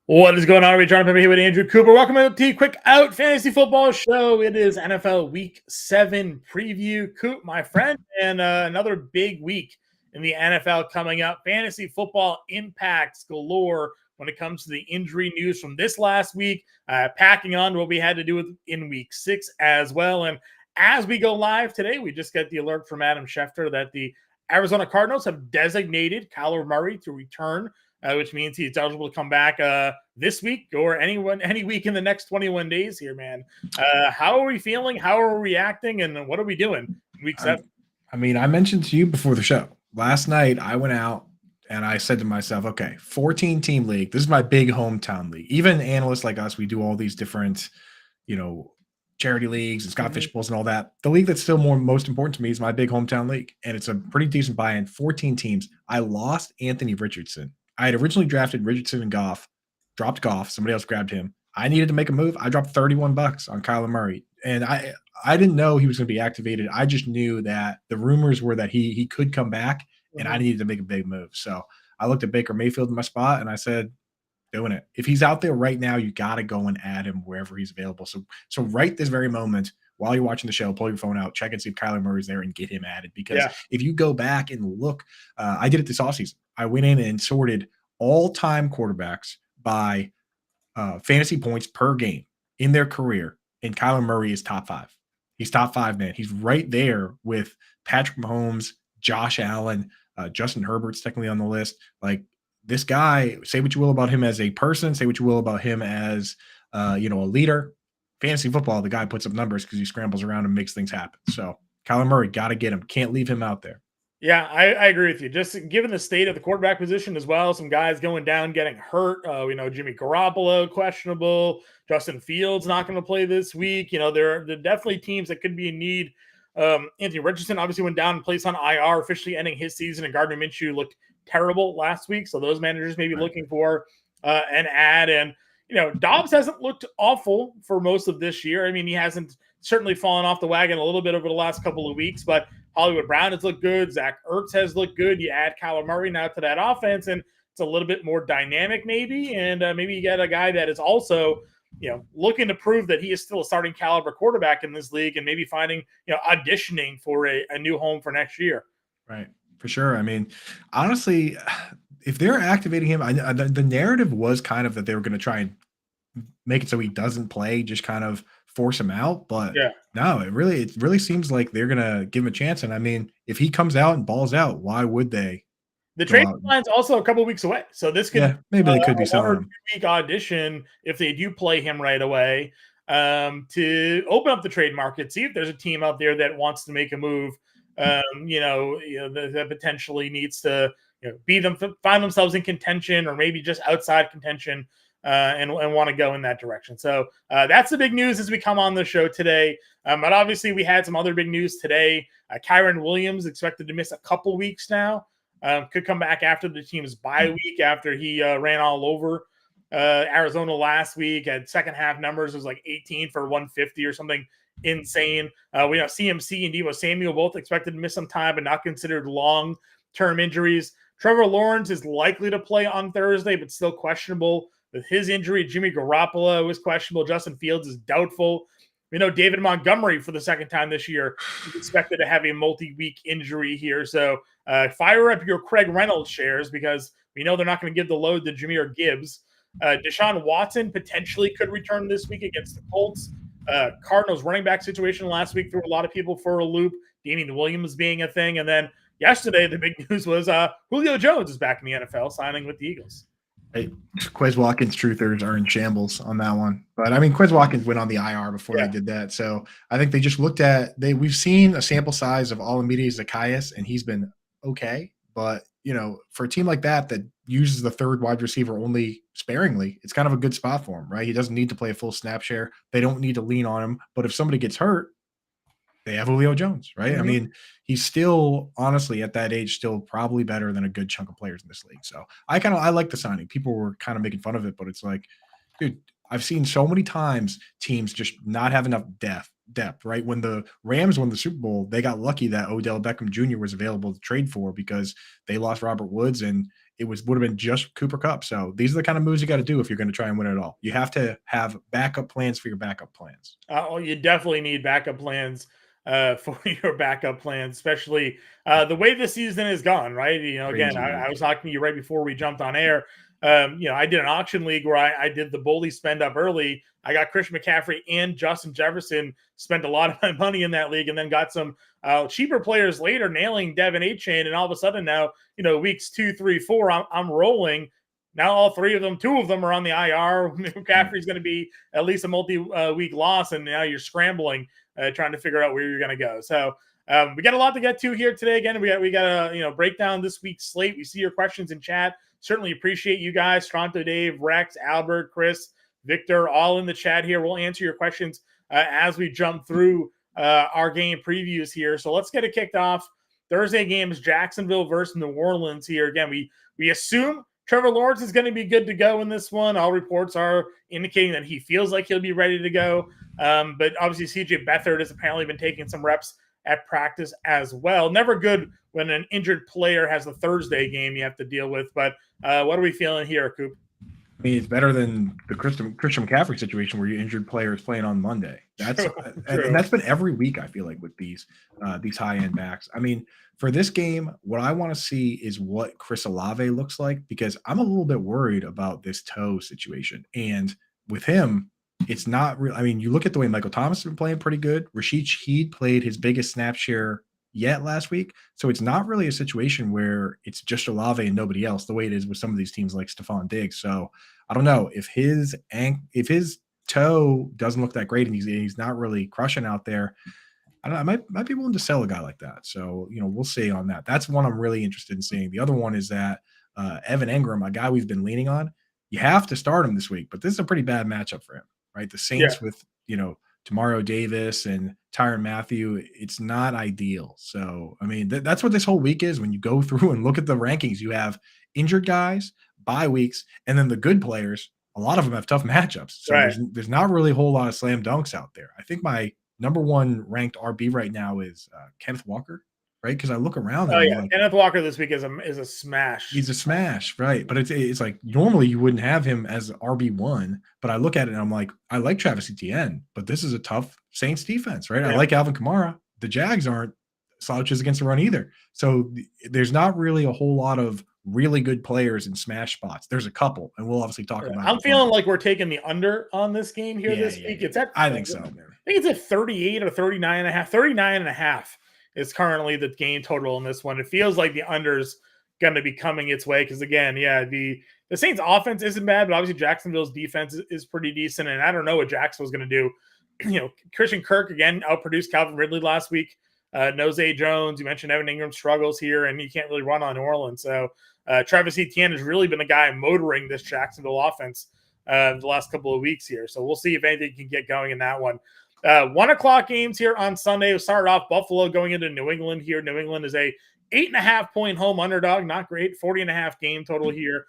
What is going on? We're John Impemba here with Andrew Cooper. Welcome to the Quick Out Fantasy Football Show. It is NFL Week 7 preview. Coop, my friend, and another big week in the NFL coming up. Fantasy football impacts galore when it comes to the injury news from this last week, packing on what we had to do in Week 6 as well. And as we go live today, we just got the alert from Adam Schefter that the Arizona Cardinals have designated Kyler Murray to return, which means he's eligible to come back this week or any week in the next 21 days here, man. How are we feeling? How are we reacting? And what are we doing in Week 7? I mentioned to you before the show. Last night, I went out and I said to myself, okay, 14-team league. This is my big hometown league. Even analysts like us, we do all these different, charity leagues and Scott Fish Bowls and all that. The league that's still most important to me is my big hometown league. And it's a pretty decent buy-in, 14 teams. I lost Anthony Richardson. I had originally drafted Richardson and Goff, dropped Goff. Somebody else grabbed him. I needed to make a move. I dropped $31 on Kyler Murray. And I didn't know he was going to be activated. I just knew that the rumors were that he could come back, and I needed to make a big move. So I looked at Baker Mayfield in my spot, and I said, doing it. If he's out there right now, you got to go and add him wherever he's available. So right this very moment, while you're watching the show, pull your phone out, check and see if Kyler Murray's there and get him added. Because if you go back and look, I did it this offseason. I went in and sorted all-time quarterbacks by fantasy points per game in their career, and Kyler Murray is top 5. He's top 5, man. He's right there with Patrick Mahomes, Josh Allen, Justin Herbert's technically on the list. Like, this guy, say what you will about him as a person, say what you will about him as, a leader. Fantasy football, the guy puts up numbers because he scrambles around and makes things happen. So Kyler Murray, got to get him. Can't leave him out there. Yeah, I agree with you. Just given the state of the quarterback position as well, some guys going down, getting hurt. We know Jimmy Garoppolo, questionable. Justin Fields not going to play this week. There are definitely teams that could be in need. Anthony Richardson obviously went down and placed on IR, officially ending his season, and Gardner Minshew looked terrible last week. So those managers may be looking for an ad. And, Dobbs hasn't looked awful for most of this year. I mean, he hasn't certainly fallen off the wagon a little bit over the last couple of weeks, but Hollywood Brown has looked good. Zach Ertz has looked good. You add Kyler Murray now to that offense, and it's a little bit more dynamic maybe. And maybe you get a guy that is also, looking to prove that he is still a starting caliber quarterback in this league, and maybe finding, auditioning for a new home for next year. Right. For sure. I mean, honestly, if they're activating him, the narrative was kind of that they were going to try and make it so he doesn't play, just kind of force him out. But no, it really seems like they're going to give him a chance. And I mean, if he comes out and balls out, why would they? The trade line's also a couple of weeks away. So this could maybe they could be a 1 or 2 week audition if they do play him right away, to open up the trade market, see if there's a team out there that wants to make a move, that potentially needs to find themselves in contention or maybe just outside contention, and want to go in that direction. So that's the big news as we come on the show today. But obviously we had some other big news today. Kyren Williams expected to miss a couple weeks now. Could come back after the team's bye week after he ran all over Arizona last week. Had second half numbers. It was like 18 for 150 or something insane. We know CMC and Deebo Samuel both expected to miss some time, but not considered long-term injuries. Trevor Lawrence is likely to play on Thursday, but still questionable with his injury. Jimmy Garoppolo is questionable. Justin Fields is doubtful. We know David Montgomery, for the second time this year, is expected to have a multi-week injury here. So fire up your Craig Reynolds shares, because we know they're not going to give the load to Jahmyr Gibbs. Deshaun Watson potentially could return this week against the Colts. Cardinals running back situation last week threw a lot of people for a loop, Damian Williams being a thing. And then yesterday, the big news was Julio Jones is back in the NFL, signing with the Eagles. Hey, Quez Watkins truthers are in shambles on that one. But I mean, Quez Watkins went on the IR before they did that. So I think they just looked at we've seen a sample size of Olamide Zacchaeus, and he's been okay. But for a team like that uses the third wide receiver only sparingly, it's kind of a good spot for him, right? He doesn't need to play a full snap share. They don't need to lean on him. But if somebody gets hurt, they have Julio Jones, right? I mean, he's still, honestly, at that age, still probably better than a good chunk of players in this league. So I like the signing. People were kind of making fun of it, but it's like, dude, I've seen so many times teams just not have enough depth, right? When the Rams won the Super Bowl, they got lucky that Odell Beckham Jr. was available to trade for, because they lost Robert Woods, and would have been just Cooper Kupp. So these are the kind of moves you got to do if you're going to try and win it all. You have to have backup plans for your backup plans. You definitely need backup plans for your backup plans, especially the way this season has gone, right? Again, I was talking to you right before we jumped on air. I did an auction league where I did the bully spend up early. I got Christian McCaffrey and Justin Jefferson, spent a lot of my money in that league, and then got some cheaper players later, nailing Devin Achane. And all of a sudden now, weeks 2, 3, 4, I'm rolling. Now all three of them, two of them are on the IR. McCaffrey's going to be at least a multi-week loss, and now you're scrambling, trying to figure out where you're going to go. So we got a lot to get to here today. Again, we got to break down this week's slate. We see your questions in chat. Certainly appreciate you guys, Toronto Dave, Rex, Albert, Chris, Victor, all in the chat here. We'll answer your questions as we jump through our game previews here. So let's get it kicked off. Thursday game is Jacksonville versus New Orleans here. Again, we assume Trevor Lawrence is going to be good to go in this one. All reports are indicating that he feels like he'll be ready to go. But obviously, CJ Beathard has apparently been taking some reps at practice as well. Never good when an injured player has the Thursday game you have to deal with. But what are we feeling here, Coop? I mean, it's better than the Christian McCaffrey situation where your injured player is playing on Monday. True. And that's been every week, I feel like, with these high-end backs. I mean, for this game, what I want to see is what Chris Olave looks like, because I'm a little bit worried about this toe situation. And with him, it's not real. I mean, you look at the way Michael Thomas has been playing pretty good. Rashid Shaheed played his biggest snap share yet last week. So it's not really a situation where it's just Olave and nobody else, the way it is with some of these teams like Stephon Diggs. So I don't know if his toe doesn't look that great and he's not really crushing out there. I might be willing to sell a guy like that. So, we'll see on that. That's one I'm really interested in seeing. The other one is that Evan Engram, a guy we've been leaning on, you have to start him this week, but this is a pretty bad matchup for him, right? The Saints with, Demario Davis and Tyrann Mathieu, it's not ideal. So, I mean, that's what this whole week is. When you go through and look at the rankings, you have injured guys, bye weeks, and then the good players, a lot of them have tough matchups. So there's not really a whole lot of slam dunks out there. I think my number one ranked RB right now is Kenneth Walker, right? Because I look around and like, Kenneth Walker this week is a smash. He's a smash, right? But it's like normally you wouldn't have him as RB1, but I look at it and I'm like, I like Travis Etienne, but this is a tough Saints defense, right? Yeah. I like Alvin Kamara. The Jags aren't slouches against the run either. So there's not really a whole lot of really good players in smash spots. There's a couple, and we'll obviously talk about it. I'm feeling like we're taking the under on this game here this week. It's at, I think so, man. I think it's at 38 or 39 and a half. 39 and a half is currently the game total in this one. It feels like the under's going to be coming its way because, again, the Saints offense isn't bad, but obviously Jacksonville's defense is pretty decent, and I don't know what Jacksonville's going to do. Christian Kirk, again, outproduced Calvin Ridley last week. Zay Jones, you mentioned Evan Engram struggles here, and you can't really run on New Orleans. So Travis Etienne has really been the guy motoring this Jacksonville offense the last couple of weeks here. So we'll see if anything can get going in that one. 1 o'clock games here on Sunday. We'll start off Buffalo going into New England here. New England is a 8.5-point home underdog. Not great. 40.5 game total here.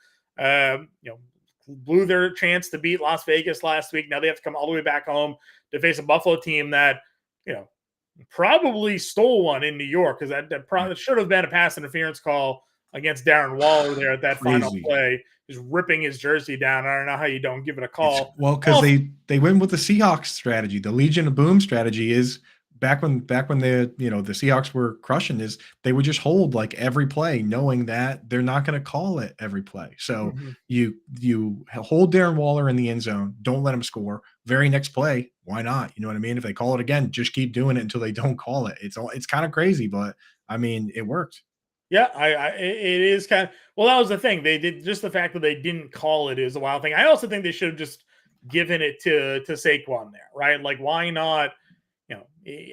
Blew their chance to beat Las Vegas last week. Now they have to come all the way back home to face a Buffalo team that, probably stole one in New York, because that should have been a pass interference call against Darren Waller there at that final play, just ripping his jersey down. I don't know how you don't give it a call. Because they went with the Seahawks strategy. The Legion of Boom strategy is back when the Seahawks were crushing, is they would just hold like every play, knowing that they're not going to call it every play. So you hold Darren Waller in the end zone, don't let him score. Very next play, why not? You know what I mean? If they call it again, just keep doing it until they don't call it. It's kind of crazy, but I mean, it worked. Yeah, it is kind of, well, that was the thing. They did, just the fact that they didn't call it is a wild thing. I also think they should have just given it to Saquon there, right? Like, why not?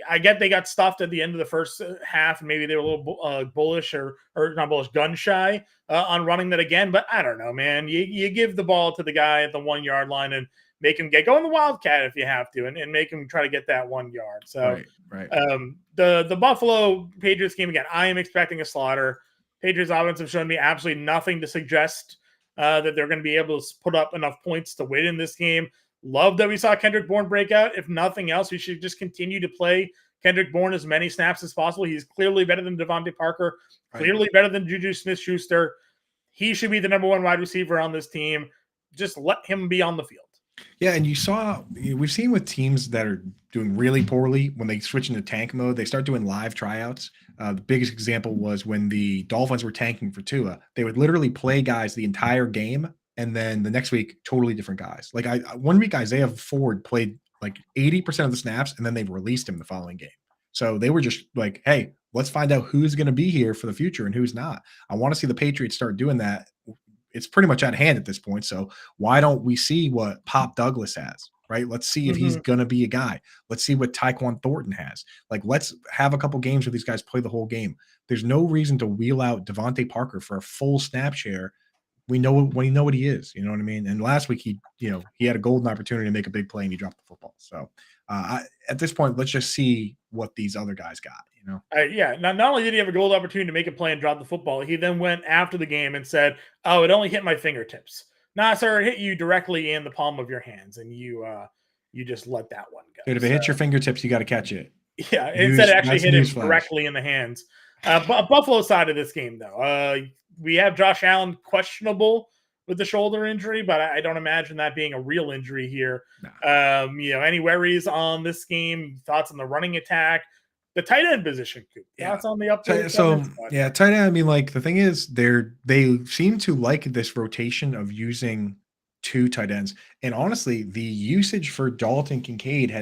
I get they got stuffed at the end of the first half, and maybe they were a little bullish or not bullish, gun shy on running that again. But I don't know, man. You give the ball to the guy at the 1 yard line and make him go in the Wildcat if you have to, and make him try to get that 1 yard. So right. The Buffalo Patriots game, again, I am expecting a slaughter. Patriots offense have shown me absolutely nothing to suggest that they're going to be able to put up enough points to win in this game. Love that we saw Kendrick Bourne break out. If nothing else, we should just continue to play Kendrick Bourne as many snaps as possible. He's clearly better than Devontae Parker, clearly better than Juju Smith-Schuster. he should be the number one wide receiver on this team. Just let him be on the field. Yeah, and we've seen with teams that are doing really poorly when they switch into tank mode, they start doing live tryouts. The biggest example was when the Dolphins were tanking for Tua. They would literally play guys the entire game, and then the next week, totally different guys. Like one week, Isaiah Ford played like 80% of the snaps, and then they released him the following game. So they were just like, hey, let's find out who's going to be here for the future and who's not. I want to see the Patriots start doing that. It's pretty much at hand at this point. So why don't we see what Pop Douglas has, right? Let's see if he's going to be a guy. Let's see what Tyquan Thornton has. Like, let's have a couple games where these guys play the whole game. There's no reason to wheel out Devontae Parker for a full snap share. We know what he is. You know what I mean? And last week, he had a golden opportunity to make a big play and he dropped the football. So at this point, let's just see what these other guys got. Yeah. Not only did he have a gold opportunity to make a play and drop the football, he then went after the game and said, "Oh, it only hit my fingertips." Nah, sir, it hit you directly in the palm of your hands, and you just let that one go. Dude, if it hits your fingertips, you got to catch it. Yeah, instead it actually hit him directly in the hands. Buffalo side of this game, though, we have Josh Allen questionable with the shoulder injury, but I don't imagine that being a real injury here. Nah. Any worries on this game? Thoughts on the running attack? The tight end position, thoughts on the update? Tight end. I mean, like the thing is, they seem to like this rotation of using two tight ends, and honestly, the usage for Dalton Kincaid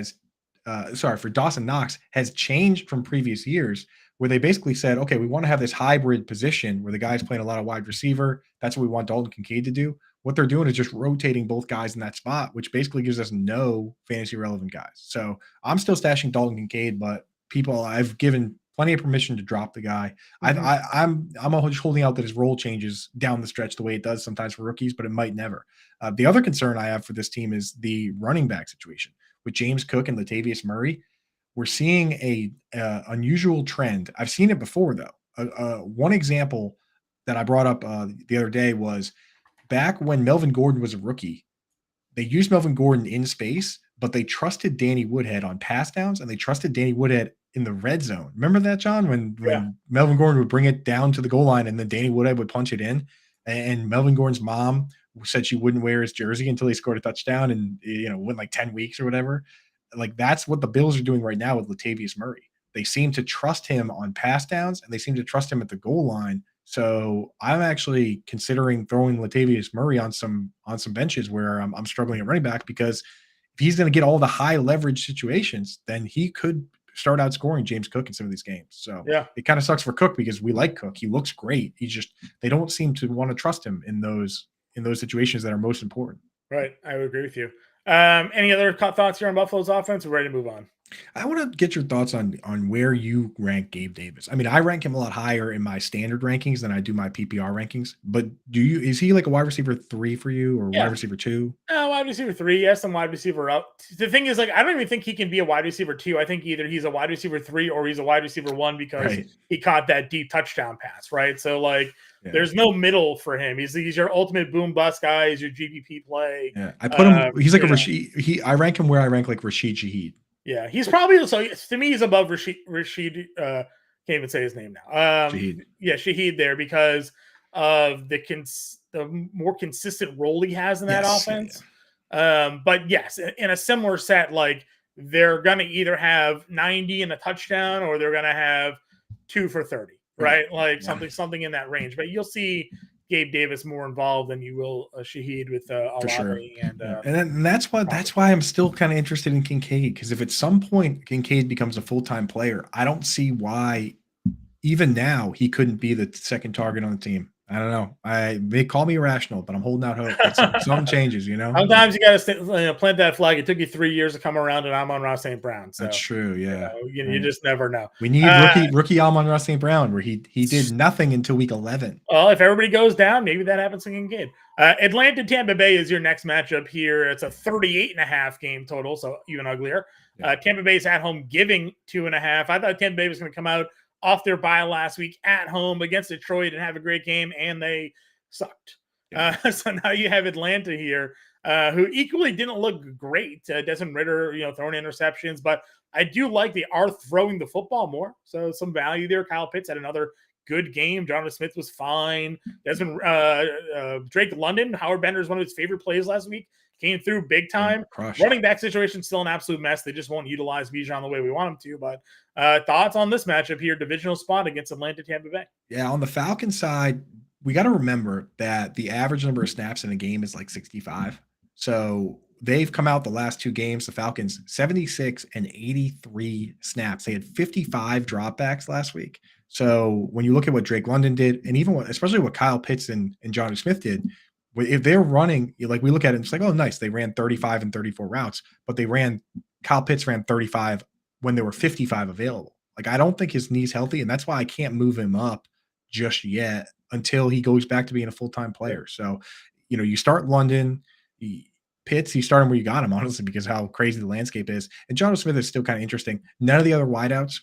for Dawson Knox has changed from previous years, where they basically said, okay, we want to have this hybrid position where the guy's playing a lot of wide receiver. That's what we want Dalton Kincaid to do. What they're doing is just rotating both guys in that spot, which basically gives us no fantasy relevant guys. So I'm still stashing Dalton Kincaid, but I've given plenty of permission to drop the guy. I'm just holding out that his role changes down the stretch the way it does sometimes for rookies, but it might never. The other concern I have for this team is the running back situation with James Cook and Latavius Murray. We're seeing a unusual trend. I've seen it before though. One example that I brought up the other day was back when Melvin Gordon was a rookie. They used Melvin Gordon in space, but they trusted Danny Woodhead on pass downs, and they trusted Danny Woodhead in the red zone. Remember that, John? When Melvin Gordon would bring it down to the goal line, and then Danny Woodhead would punch it in, and Melvin Gordon's mom said she wouldn't wear his jersey until he scored a touchdown, and went like 10 weeks or whatever. Like that's what the Bills are doing right now with Latavius Murray. They seem to trust him on pass downs, and they seem to trust him at the goal line. So I'm actually considering throwing Latavius Murray on some benches where I'm struggling at running back, because if he's going to get all the high leverage situations, then he could start outscoring James Cook in some of these games. So it kind of sucks for Cook because we like Cook. He looks great. They don't seem to want to trust him in those situations that are most important. Right. I would agree with you. Any other thoughts here on Buffalo's offense? We're ready to move on. I want to get your thoughts on where you rank Gabe Davis. I mean, I rank him a lot higher in my standard rankings than I do my PPR rankings. But is he like a wide receiver 3 for you, or wide receiver 2? Wide receiver 3, yes, and wide receiver up. The thing is, like, I don't even think he can be a wide receiver 2. I think either he's a wide receiver 3 or he's a wide receiver 1 because he caught that deep touchdown pass, right? So like, there's no middle for him. He's your ultimate boom bust guy. He's your GPP play. Yeah, I put him. He's like a Rashid. I rank him where I rank like Rashid Shaheed. Yeah, he's probably to me he's above Rashid. Can't even say his name now. Shaheed. Yeah, Shaheed there because of the more consistent role he has in that offense. Yeah. But yes, in a similar set, like they're gonna either have 90 and a touchdown, or they're gonna have 2 for 30, right? Like something in that range. But you'll see Gabe Davis more involved than you will Shaheed with Olave. Sure. And that's why I'm still kind of interested in Kincaid, because if at some point Kincaid becomes a full-time player, I don't see why even now he couldn't be the second target on the team. I don't know. They call me irrational, but I'm holding out hope that something changes, Sometimes you got to plant that flag. It took you 3 years to come around, and Amon-Ra St. Brown. So, that's true, yeah. You just never know. We need rookie Amon-Ra St. Brown, where he did nothing until week 11. Well, if everybody goes down, maybe that happens in Kincaid. Atlanta Tampa Bay is your next matchup here. It's a 38.5 game total, so even uglier. Yeah. Tampa Bay's at home giving 2.5. I thought Tampa Bay was going to come out off their bye last week at home against Detroit and have a great game, and they sucked. Yeah. So now you have Atlanta here, who equally didn't look great. Desmond Ridder, throwing interceptions, but I do like they are throwing the football more. So some value there. Kyle Pitts had another good game. Jonathan Smith was fine. Desmond Drake London, Howard Bender's one of his favorite plays last week. Came through big time. Running back situation still an absolute mess. They just won't utilize Bijan the way we want them to. But thoughts on this matchup here, divisional spot against Atlanta, Tampa Bay? Yeah, on the Falcons side, we got to remember that the average number of snaps in a game is like 65. So they've come out the last 2 games, the Falcons, 76 and 83 snaps. They had 55 dropbacks last week. So when you look at what Drake London did, and even especially what Kyle Pitts and Johnny Smith did, if they're running, like we look at it, it's like, oh, nice. They ran 35 and 34 routes, but Kyle Pitts ran 35 when there were 55 available. Like, I don't think his knee's healthy, and that's why I can't move him up just yet until he goes back to being a full-time player. So, you start London, Pitts, you start him where you got him, honestly, because how crazy the landscape is. And Jonathan Smith is still kind of interesting. None of the other wideouts,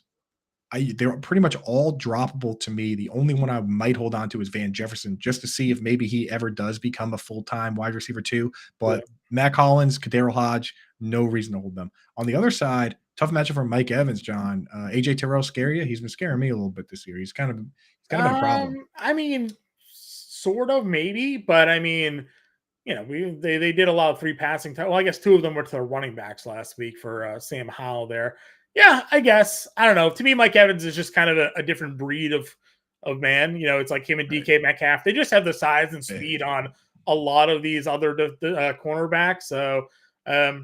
they're pretty much all droppable to me. The only one I might hold on to is Van Jefferson, just to see if maybe he ever does become a full-time wide receiver too. But Matt Collins, Kadarius Hodge, no reason to hold them. On the other side, tough matchup for Mike Evans, John. AJ Terrell scare you? He's been scaring me a little bit this year. He's kind of been a problem. I mean, sort of, maybe, but I mean, they did allow 3 passing time. Well, I guess 2 of them were to the running backs last week for Sam Howell there. Yeah, I guess. I don't know. To me, Mike Evans is just kind of a different breed of man. It's like him and DK Metcalf. They just have the size and speed on a lot of these other cornerbacks. So,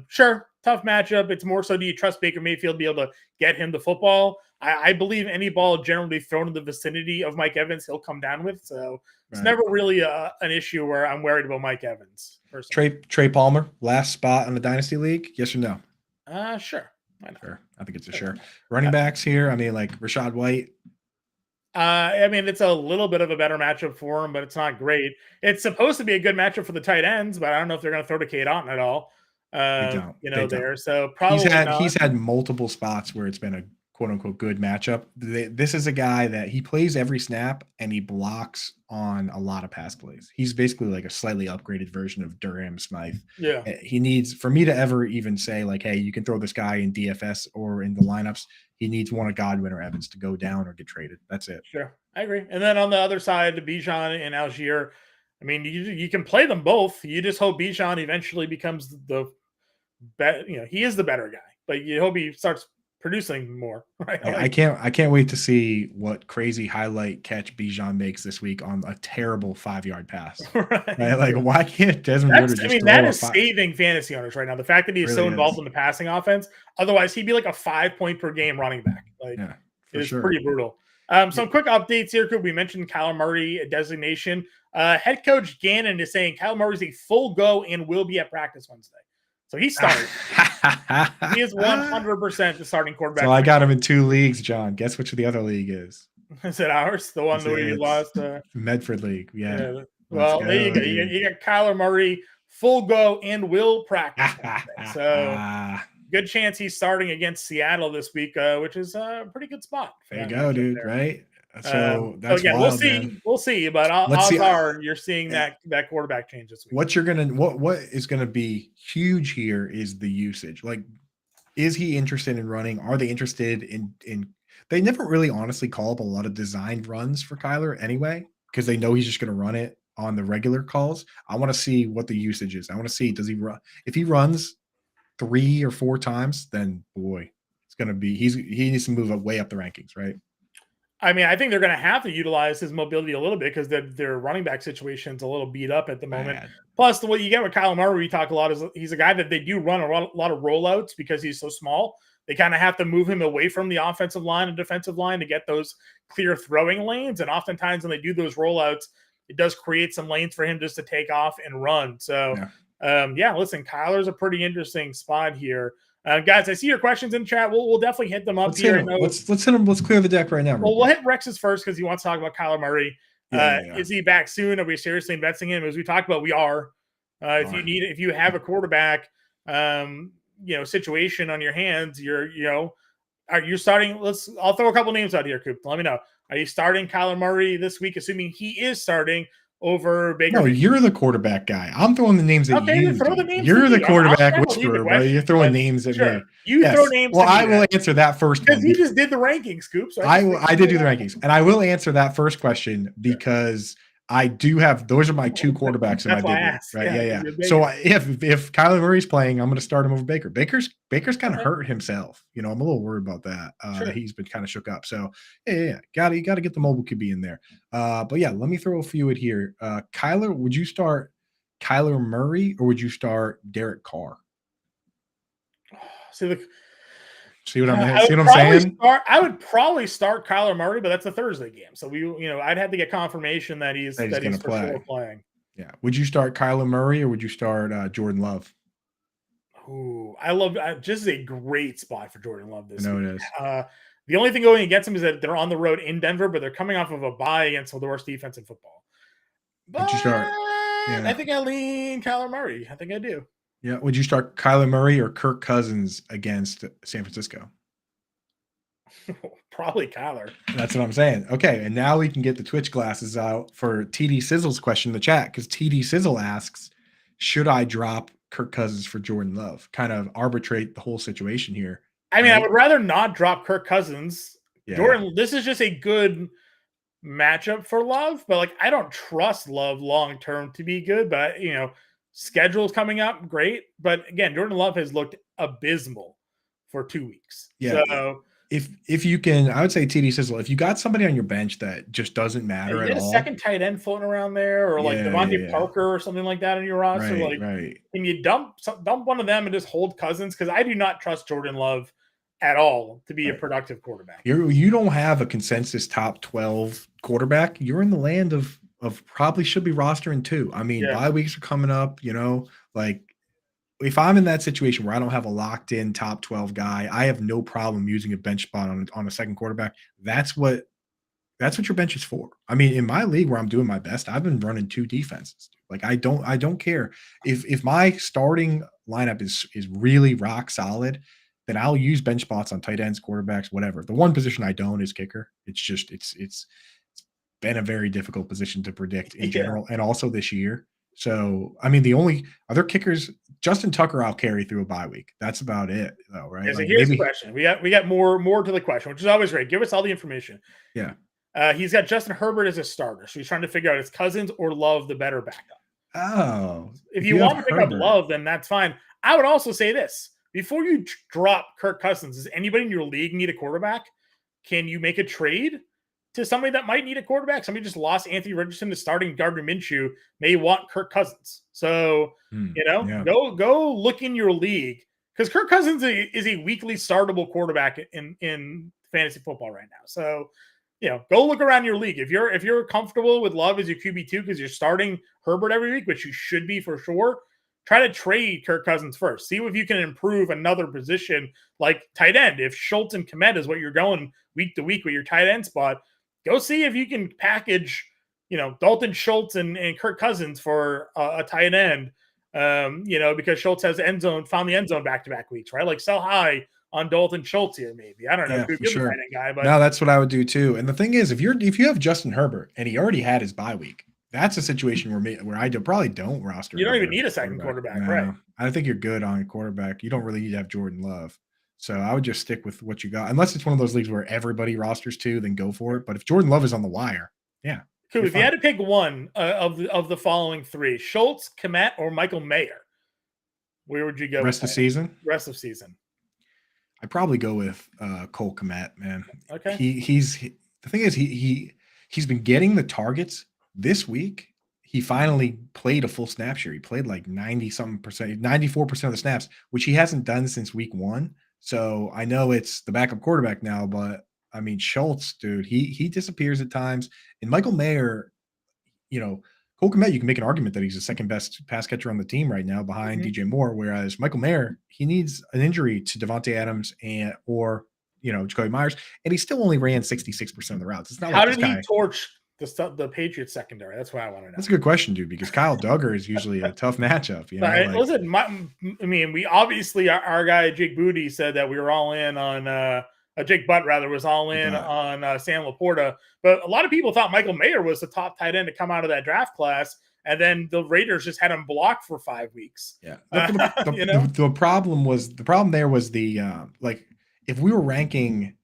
sure, tough matchup. It's more so, do you trust Baker Mayfield to be able to get him the football? I believe any ball generally thrown in the vicinity of Mike Evans, he'll come down with. So it's never really an issue where I'm worried about Mike Evans. Trey Palmer, last spot in the Dynasty League? Yes or no? Sure. Sure. I think it's a sure. Running backs here, I mean, like Rachaad White. I mean, it's a little bit of a better matchup for him, but it's not great. It's supposed to be a good matchup for the tight ends, but I don't know if they're going to throw to Cade Otton at all. There. So probably he's had multiple spots where it's been a quote unquote good matchup. This is a guy that he plays every snap and he blocks on a lot of pass plays. He's basically like a slightly upgraded version of Durham Smythe. Yeah. He needs, for me to ever even say like, hey, you can throw this guy in DFS or in the lineups, he needs one of Godwin or Evans to go down or get traded. That's it. Sure. I agree. And then on the other side, Bijan and Algier, I mean, you can play them both. You just hope Bijan eventually becomes the better, he is the better guy, but you hope he starts producing more, right? I can't wait to see what crazy highlight catch Bijan makes this week on a terrible 5-yard pass. Right? Like, why can't Desmond Ridder just that is saving fantasy owners right now. The fact that he is so involved in the passing offense. Otherwise, he'd be like a 5-point per game running back. Like, it's pretty brutal. Some quick updates here. We mentioned Kyler Murray designation. Head coach Gannon is saying Kyler Murray is a full go and will be at practice Wednesday. So he started. He is 100% the starting quarterback. So I got him in 2 leagues, John. Guess which of the other league is? Is it ours? The one where you lost? Medford League. Yeah. Well, there you go. You got Kyler Murray, full go and will practice. So good chance he's starting against Seattle this week, which is a pretty good spot. There you go, dude. There. Right? So that's wild, we'll see. Man. We'll see. But odds are you're seeing that quarterback change this week. What is gonna be huge here is the usage. Like, is he interested in running? Are they interested in? They never really honestly call up a lot of designed runs for Kyler anyway, because they know he's just gonna run it on the regular calls. I want to see what the usage is. I want to see, does he run? If he runs 3 or 4 times, then boy, it's gonna be he needs to move way up the rankings, right? I mean, I think they're going to have to utilize his mobility a little bit because their running back situation's a little beat up at the moment. Plus, what you get with Kyler Murray, we talk a lot, is he's a guy that they do run a lot of rollouts because he's so small. They kind of have to move him away from the offensive line and defensive line to get those clear throwing lanes. And oftentimes when they do those rollouts, it does create some lanes for him just to take off and run. So, listen, Kyler's a pretty interesting spot here. Guys, I see your questions in chat. We'll definitely hit them up. Let's hit them. Let's hit them. Let's clear the deck right now. Well, we'll hit Rex's first because he wants to talk about Kyler Murray. Is he back soon? Are we seriously investing in him? As we talked about, we are. If you have a quarterback, situation on your hands, are you starting? I'll throw a couple names out here, Coop. Let me know. Are you starting Kyler Murray this week? Assuming he is starting, over Baker No, Mayfield. you're the quarterback guy. I'm throwing the names at Okay, you. then throw the names You're to the me. I'll quarterback channel you the whisperer, bro. question, You're throwing but names at sure. me. You throw names Well, to me. I will answer that first because one. you just did the rankings, Scoop. So I did do the rankings, and I will answer that first question because I do have those are my two quarterbacks in my That's why big I league, asked. right? Yeah, Yeah. So if Kyler Murray's playing, I'm going to start him over Baker. Baker's kind of Okay. hurt himself. I'm a little worried about that. Sure. He's been kind of shook up. So yeah, got to get the mobile QB in there. But yeah, let me throw a few at here. Kyler, would you start Kyler Murray or would you start Derek Carr? See what I'm saying? I would probably start Kyler Murray, but that's a Thursday game. So I'd have to get confirmation that he's going to for sure playing. Yeah. Would you start Kyler Murray or would you start Jordan Love? Ooh, I love just a great spot for Jordan Love this week. It is. The only thing going against him is that they're on the road in Denver, but they're coming off of a bye against the worst defense in football. But would you start? Yeah. I think I lean Kyler Murray. I think I do. Yeah. Would you start Kyler Murray or Kirk Cousins against San Francisco? Probably Kyler. That's what I'm saying. Okay, and now we can get the Twitch glasses out for TD Sizzle's question in the chat, because TD Sizzle asks, should I drop Kirk Cousins for Jordan Love? Kind of arbitrate the whole situation here. I mean, right? I would rather not drop Kirk Cousins. Yeah. Jordan, this is just a good matchup for Love, but I don't trust Love long term to be good. But schedule's coming up, great. But again, Jordan Love has looked abysmal for 2 weeks. Yeah. So if you can, I would say TD Sizzle, if you got somebody on your bench that just doesn't matter at all. A second tight end floating around there, or Devontae Parker or something like that on your roster. Right. Can you dump one of them and just hold Cousins? Because I do not trust Jordan Love at all to be a productive quarterback. You don't have a consensus top 12 quarterback. You're in the land of probably should be rostering 2. I mean, bye weeks are coming up, if I'm in that situation where I don't have a locked in top 12 guy, I have no problem using a bench spot on a second quarterback. That's what your bench is for. I mean, in my league where I'm doing my best, I've been running 2 defenses. I don't care if my starting lineup is really rock solid, then I'll use bench spots on tight ends, quarterbacks, whatever. The one position I don't is kicker. It's been a very difficult position to predict in general, and also this year. So, I mean, the only other kickers, Justin Tucker, I'll carry through a bye week. That's about it, though, right? Yeah, so here's the question. We got more to the question, which is always great. Give us all the information. Yeah. He's got Justin Herbert as a starter, so he's trying to figure out is Cousins or Love the better backup. Oh. If you want to pick up Love, then that's fine. I would also say this. Before you drop Kirk Cousins, does anybody in your league need a quarterback? Can you make a trade to somebody that might need a quarterback? Somebody just lost Anthony Richardson to starting Gardner Minshew. May want Kirk Cousins. So, go look in your league, because Kirk Cousins is a weekly startable quarterback in fantasy football right now. So, go look around your league. If you're comfortable with Love as your QB2 because you're starting Herbert every week, which you should be for sure, try to trade Kirk Cousins first. See if you can improve another position like tight end. If Schultz and Kmet is what you're going week to week with your tight end spot, go see if you can package, Dalton Schultz and Kirk Cousins for a tight end, because Schultz has found the end zone back-to-back weeks, right? Sell high on Dalton Schultz here, maybe. I don't know. Yeah, for sure. Tight end guy, but no, that's what I would do too. And the thing is, if you have Justin Herbert and he already had his bye week, that's a situation where I probably don't roster. You don't even need a second quarterback, right? I think you're good on quarterback. You don't really need to have Jordan Love. So I would just stick with what you got. Unless it's one of those leagues where everybody rosters 2, then go for it. But if Jordan Love is on the wire, yeah. Cool. If you had to pick one of the following 3, Schultz, Kmet, or Michael Mayer, where would you go? Rest of season? Rest of season. I'd probably go with Cole Kmet, man. Okay. The thing is, he's been getting the targets. This week, he finally played a full snap share. He played 90-something%, 94% of the snaps, which he hasn't done since week 1. So I know it's the backup quarterback now, but I mean, Schultz, dude, he disappears at times. And Michael Mayer, Cole Kmet, you can make an argument that he's the second best pass catcher on the team right now behind DJ Moore, whereas Michael Mayer, he needs an injury to Devontae Adams or Jacoby Myers, and he still only ran 66% of the routes. It's not how did he torch the Patriots secondary? That's what I want to know. That's a good question, dude, because Kyle Duggar is usually a tough matchup. Listen, we obviously, our guy Jake Booty said that we were all in on Jake Butt rather was all in on Sam Laporta. But a lot of people thought Michael Mayer was the top tight end to come out of that draft class. And then the Raiders just had him blocked for 5 weeks. Yeah. The problem there was like, if we were ranking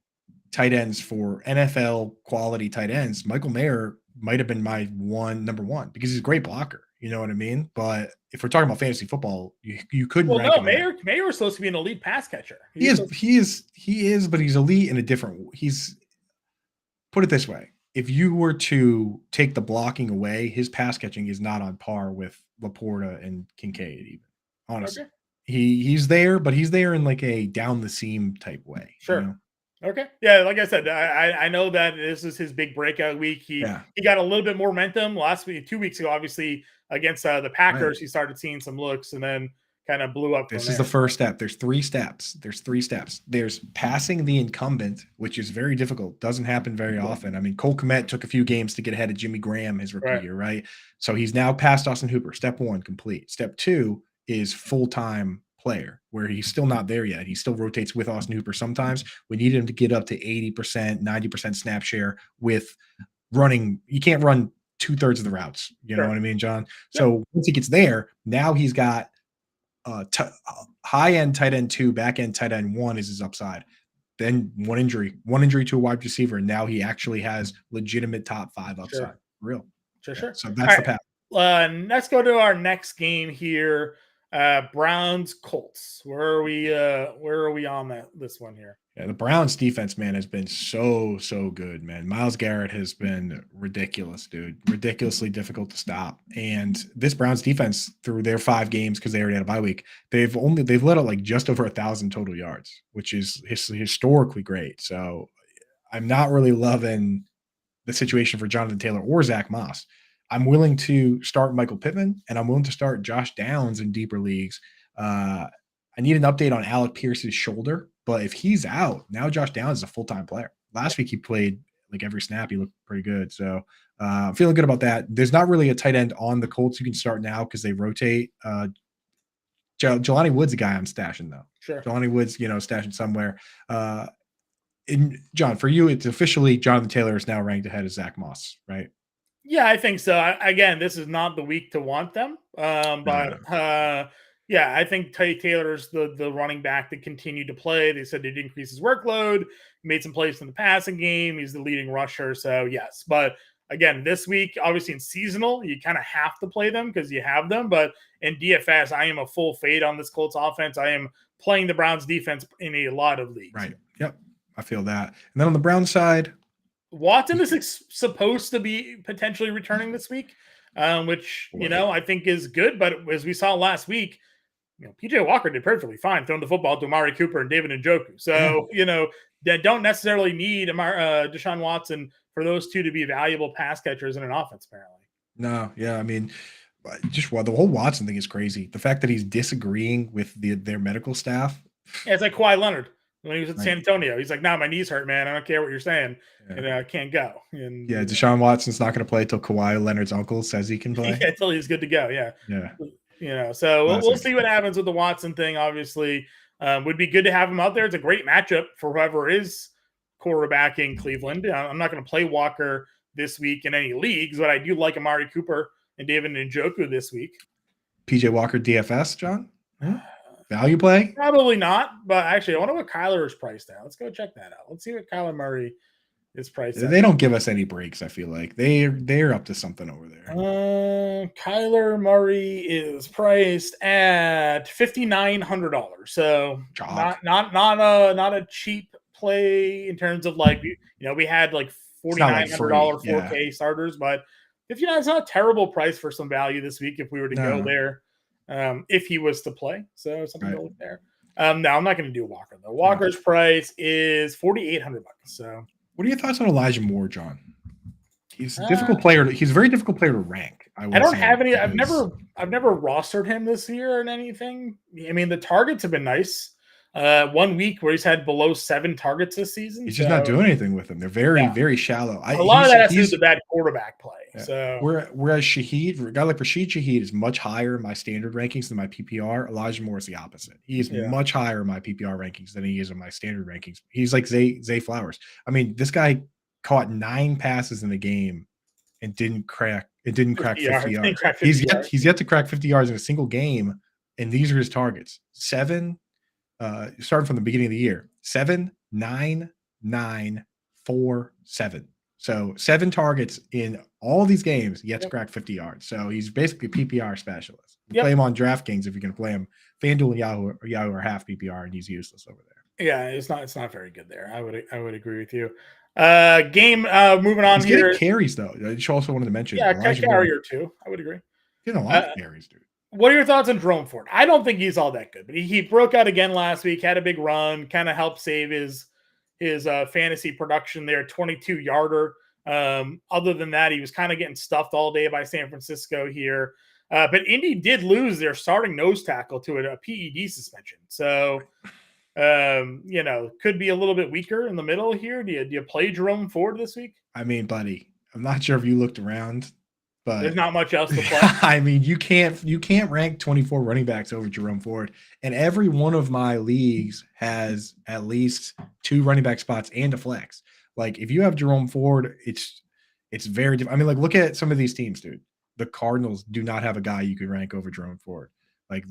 tight ends for NFL quality tight ends, Michael Mayer might have been my number one because he's a great blocker. You know what I mean? But if we're talking about fantasy football, you couldn't rank him. Mayer was supposed to be an elite pass catcher. He is, but he's elite in a different. Put it this way: if you were to take the blocking away, his pass catching is not on par with Laporta and Kincaid. Even honestly, he's there, but he's there in like a down the seam type way. Sure. You know? Okay. Yeah, like I said, I know that this is his big breakout week. He got a little bit more momentum last week, 2 weeks ago, obviously, against the Packers. Right. He started seeing some looks and then kind of blew up. This is the first step. There's 3 steps. There's passing the incumbent, which is very difficult. Doesn't happen very often. I mean, Cole Kmet took a few games to get ahead of Jimmy Graham his rookie year, right? So he's now passed Austin Hooper. Step 1, complete. Step 2 is full-time player, where he's still not there yet. He still rotates with Austin Hooper. Sometimes we need him to get up to 80%, 90% snap share with running. You can't run 2/3 of the routes. You know what I mean, John? Yeah. So once he gets there, now he's got high-end tight end 2, back-end tight end 1 is his upside. Then one injury to a wide receiver, and now he actually has legitimate top 5 upside. Sure. Real. Sure. So that's the path. Let's go to our next game here. Browns Colts. Where are we on this one here? Yeah, the Browns defense, man, has been so good, man. Myles Garrett has been ridiculous, dude. Ridiculously difficult to stop. And this Browns defense, through their 5 games, because they already had a bye week, they've let out like just over 1,000 total yards, which is historically great. So I'm not really loving the situation for Jonathan Taylor or Zach Moss. I'm willing to start Michael Pittman, and I'm willing to start Josh Downs in deeper leagues. I need an update on Alec Pierce's shoulder, but if he's out, now Josh Downs is a full-time player. Last week he played like every snap. He looked pretty good. So I'm feeling good about that. There's not really a tight end on the Colts you can start now because they rotate. Jelani Wood's a guy I'm stashing, though. Sure. Jelani Wood's, stashing somewhere. John, for you, it's officially Jonathan Taylor is now ranked ahead of Zach Moss, right? Yeah, I think so. Again, this is not the week to want them. Yeah, I think Taylor's the running back that continued to play. They said they'd increase his workload, made some plays in the passing game. He's the leading rusher. So, yes. But, again, this week, obviously in seasonal, you kind of have to play them because you have them. But in DFS, I am a full fade on this Colts offense. I am playing the Browns defense in a lot of leagues. Right. Yep. I feel that. And then on the Browns side, Watson is supposed to be potentially returning this week, which, I think is good. But as we saw last week, PJ Walker did perfectly fine throwing the football to Amari Cooper and David Njoku. So, that don't necessarily need Deshaun Watson for those two to be valuable pass catchers in an offense, apparently. No, yeah. I mean, just the whole Watson thing is crazy. The fact that he's disagreeing with their medical staff. Yeah, it's like Kawhi Leonard. When he was at San Antonio, he's like, "No, my knees hurt, man. I don't care what you're saying, and I can't go." And Deshaun Watson's not going to play till Kawhi Leonard's uncle says he can play. Yeah, until he's good to go. Yeah. So we'll see what happens with the Watson thing. Obviously, would be good to have him out there. It's a great matchup for whoever is quarterbacking Cleveland. I'm not going to play Walker this week in any leagues, but I do like Amari Cooper and David Njoku this week. PJ Walker DFS, John. Yeah. Value play? Probably not, but actually, I wonder what Kyler is priced at. Let's go check that out. Let's see what Kyler Murray is priced at. They don't give us any breaks, I feel like. They're up to something over there. Kyler Murray is priced at $5,900. So not a cheap play in terms of like, we had like $4,900 4K starters, but $59 is not a terrible price for some value this week if we were to go there. If he was to play. So something to look there. No, I'm not going to do Walker, though. Walker's price is $4,800. So what are your thoughts on Elijah Moore, John? He's a difficult player. He's a very difficult player to rank. I don't have any. I've never rostered him this year or anything. I mean, the targets have been nice. 1 week where he's had below 7 targets this season. He's just not doing anything with them. They're very, very shallow. A lot of that has to do with the bad quarterback play. Yeah. So whereas Shaheed, a guy like Rashid Shaheed is much higher in my standard rankings than my PPR. Elijah Moore is the opposite. He is much higher in my PPR rankings than he is in my standard rankings. He's like Zay Flowers. I mean, this guy caught 9 passes in the game and didn't crack 50 yards. He's yet to crack 50 yards in a single game, and these are his targets. 7, starting from the beginning of the year. 7, 9, 9, 4, 7. So 7 targets in all these games, yet to crack 50 yards. So he's basically a PPR specialist. Play him on DraftKings if you're going to play him. FanDuel and Yahoo are half PPR, and he's useless over there. Yeah, it's not very good there. I would agree with you. Moving on he's here. Getting carries though. I just also wanted to mention. Yeah, carry or 2. I would agree. Getting a lot of carries, dude. What are your thoughts on Jerome Ford? I don't think he's all that good, but he broke out again last week, had a big run, kind of helped save his fantasy production there, 22-yarder. Other than that, he was kind of getting stuffed all day by San Francisco here. But Indy did lose their starting nose tackle to a PED suspension. So, could be a little bit weaker in the middle here. Do you play Jerome Ford this week? I mean, buddy, I'm not sure if you looked around, but there's not much else to play. I mean, you can't rank 24 running backs over Jerome Ford. And every one of my leagues has at least 2 running back spots and a flex. Like if you have Jerome Ford, it's very different. I mean, like look at some of these teams, dude. The Cardinals do not have a guy you could rank over Jerome Ford. Like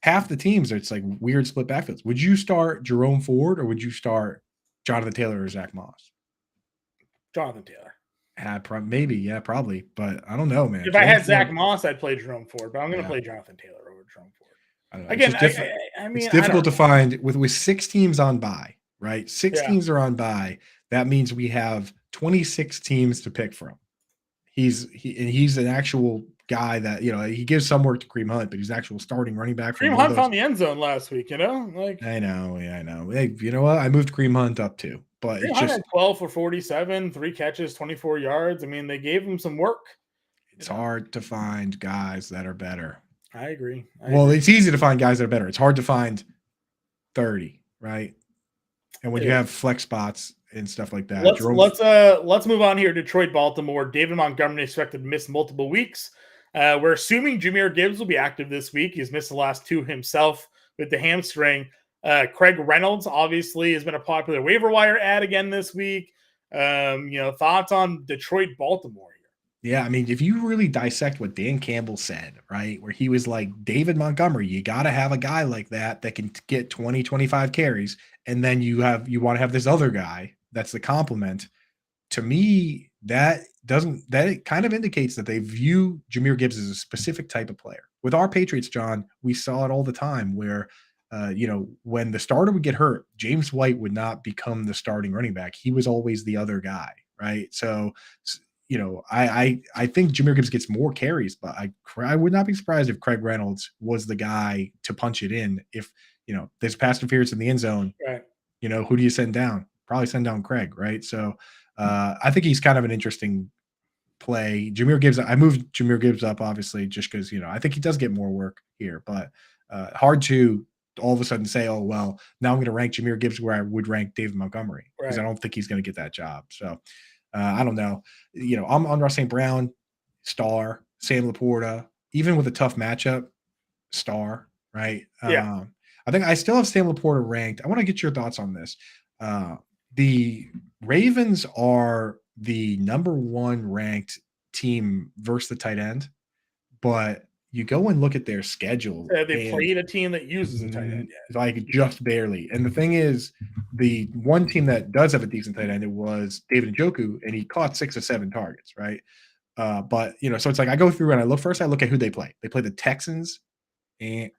half the teams, it's like weird split backfields. Would you start Jerome Ford or would you start Jonathan Taylor or Zach Moss? Jonathan Taylor. Probably, but I don't know, man. If I had Zach Moss, I'd play Jerome Ford, but I'm going to play Jonathan Taylor over Jerome Ford. I don't know. Again, it's difficult to find with 6 teams on bye, right? 6 teams are on bye. That means we have 26 teams to pick from. He's an actual guy that he gives some work to Kareem Hunt, but he's an actual starting running back. Kareem Hunt found the end zone last week. I know. Hey, you know what? I moved Kareem Hunt up too. But it's just 12 for 47, 3 catches, 24 yards. I mean, they gave him some work. It's hard to find guys that are better. I agree. It's easy to find guys that are better. It's hard to find 30, right? And when you have flex spots and stuff like that. Let's move on here. Detroit, Baltimore. David Montgomery expected to miss multiple weeks. We're assuming Jahmyr Gibbs will be active this week. He's missed the last 2 himself with the hamstring. Craig Reynolds obviously has been a popular waiver wire ad again this week. Thoughts on Detroit, Baltimore here? Yeah, I mean, if you really dissect what Dan Campbell said, right, where he was like, David Montgomery, you got to have a guy like that can get 20, 25 carries, and then you want to have this other guy that's the complement. To me, that kind of indicates that they view Jahmyr Gibbs as a specific type of player. With our Patriots, John, we saw it all the time where when the starter would get hurt, James White would not become the starting running back. He was always the other guy, right? So, I think Jahmyr Gibbs gets more carries, but I would not be surprised if Craig Reynolds was the guy to punch it in. If, there's pass interference in the end zone, right? Who do you send down? Probably send down Craig, right? So I think he's kind of an interesting play. Jahmyr Gibbs, I moved Jahmyr Gibbs up, obviously, just because, I think he does get more work here, but hard to all of a sudden say, oh, well, now I'm going to rank Jahmyr Gibbs where I would rank David Montgomery because I don't think he's going to get that job. So I don't know. I'm on Ross St. Brown, star, Sam Laporta, even with a tough matchup, star, right? Yeah. I think I still have Sam Laporta ranked. I want to get your thoughts on this. The Ravens are the number 1 ranked team versus the tight end, but you go and look at their schedule. They played a team that uses a tight end yet. Like just barely. And the thing is, the one team that does have a decent tight end, it was David Njoku, and he caught 6 or 7 targets, right? But so it's like I go through and I look at who they play. They play the Texans and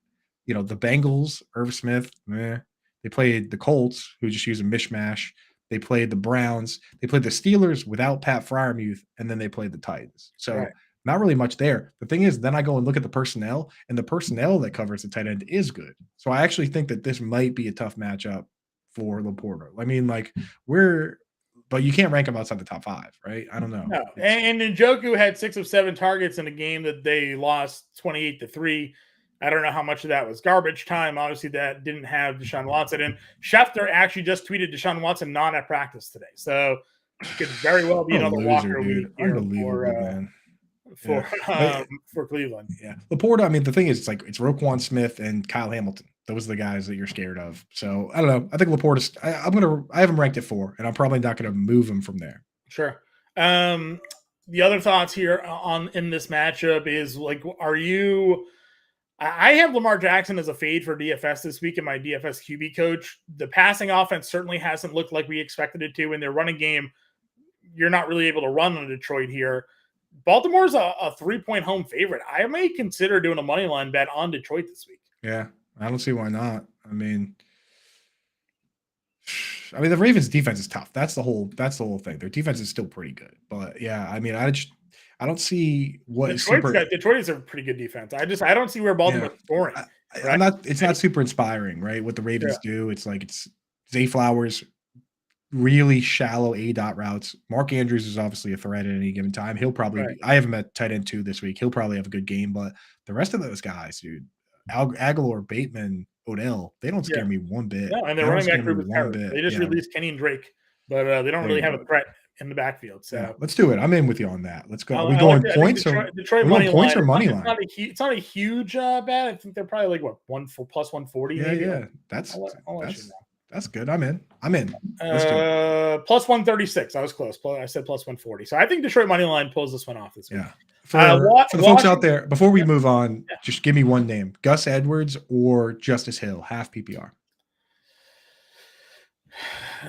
the Bengals, Irv Smith, They played the Colts, who just use a mishmash. They played the Browns. They played the Steelers without Pat Freiermuth, and then they played the Titans. So not really much there. The thing is, then I go and look at the personnel, and the personnel that covers the tight end is good. So I actually think that this might be a tough matchup for Laporta. I mean, but you can't rank him outside the top 5, right? I don't know. No. And Njoku had 6 of 7 targets in a game that they lost 28-3. I don't know how much of that was garbage time. Obviously, that didn't have Deshaun Watson. And Schefter actually just tweeted Deshaun Watson not at practice today. So it could very well be What a another loser, Walker week dude. here Unbelievable, man. for Yeah. for Cleveland. Yeah. Laporta, I mean, the thing is, it's Roquan Smith and Kyle Hamilton. Those are the guys that you're scared of. So I don't know. I think Laporta, I have him ranked at 4, and I'm probably not going to move him from there. Sure. The other thoughts here in this matchup is like, are you? I have Lamar Jackson as a fade for DFS this week in my DFS QB coach. The passing offense certainly hasn't looked like we expected it to. In their running game, you're not really able to run on Detroit here. Baltimore's a 3-point home favorite. I may consider doing a money line bet on Detroit this week. Yeah, I don't see why not. I mean, the Ravens' defense is tough. That's the whole thing. Their defense is still pretty good, but yeah, I mean, I don't see what Detroit is a pretty good defense. I don't see where Baltimore's scoring. It's not super inspiring, right? What the Ravens do, it's Zay Flowers, really shallow A-dot routes. Mark Andrews is obviously a threat at any given time. He'll probably I have him at tight end 2 this week. He'll probably have a good game, but the rest of those guys, dude, Aguilar, Bateman, Odell, they don't scare me one bit. No, and their running back group is terrible. They just released Kenny and Drake, but they don't really have a threat in the backfield. So let's do it. I'm in with you on that. Let's go. Are we going points Detroit money points or money line? It's not a huge bet. I think they're probably like plus 140. Yeah. That's good. I'm in. Plus 136. I was close. I said plus 140. So I think Detroit money line pulls this one off this week. Yeah. For the folks out there, before we move on, just give me one name: Gus Edwards or Justice Hill, half PPR.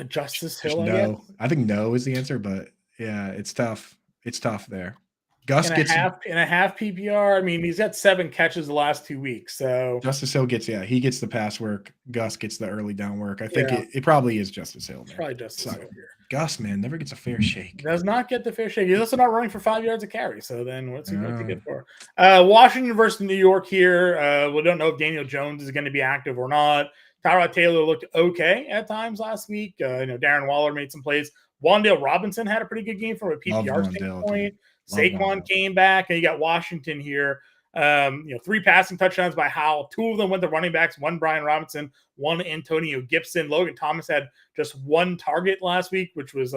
Justice Hill. No, I think no is the answer, but yeah, it's tough. It's tough there. Gus gets in a half PPR. I mean, he's got 7 catches the last 2 weeks. So Justice Hill he gets the pass work. Gus gets the early down work. I think it probably is Justice Hill. It's probably Justice Hill here. Gus, man, never gets a fair shake. Does not get the fair shake. He's also not running for 5 yards a carry. So then what's he going to get for? Washington versus New York here. We don't know if Daniel Jones is going to be active or not. Tyrod Taylor looked okay at times last week. Darren Waller made some plays. Wan'Dale Robinson had a pretty good game from a PPR standpoint. Saquon came back, and you got Washington here. 3 passing touchdowns by Howell. 2 of them went to running backs. 1 Brian Robinson, 1 Antonio Gibson. Logan Thomas had just 1 target last week, which was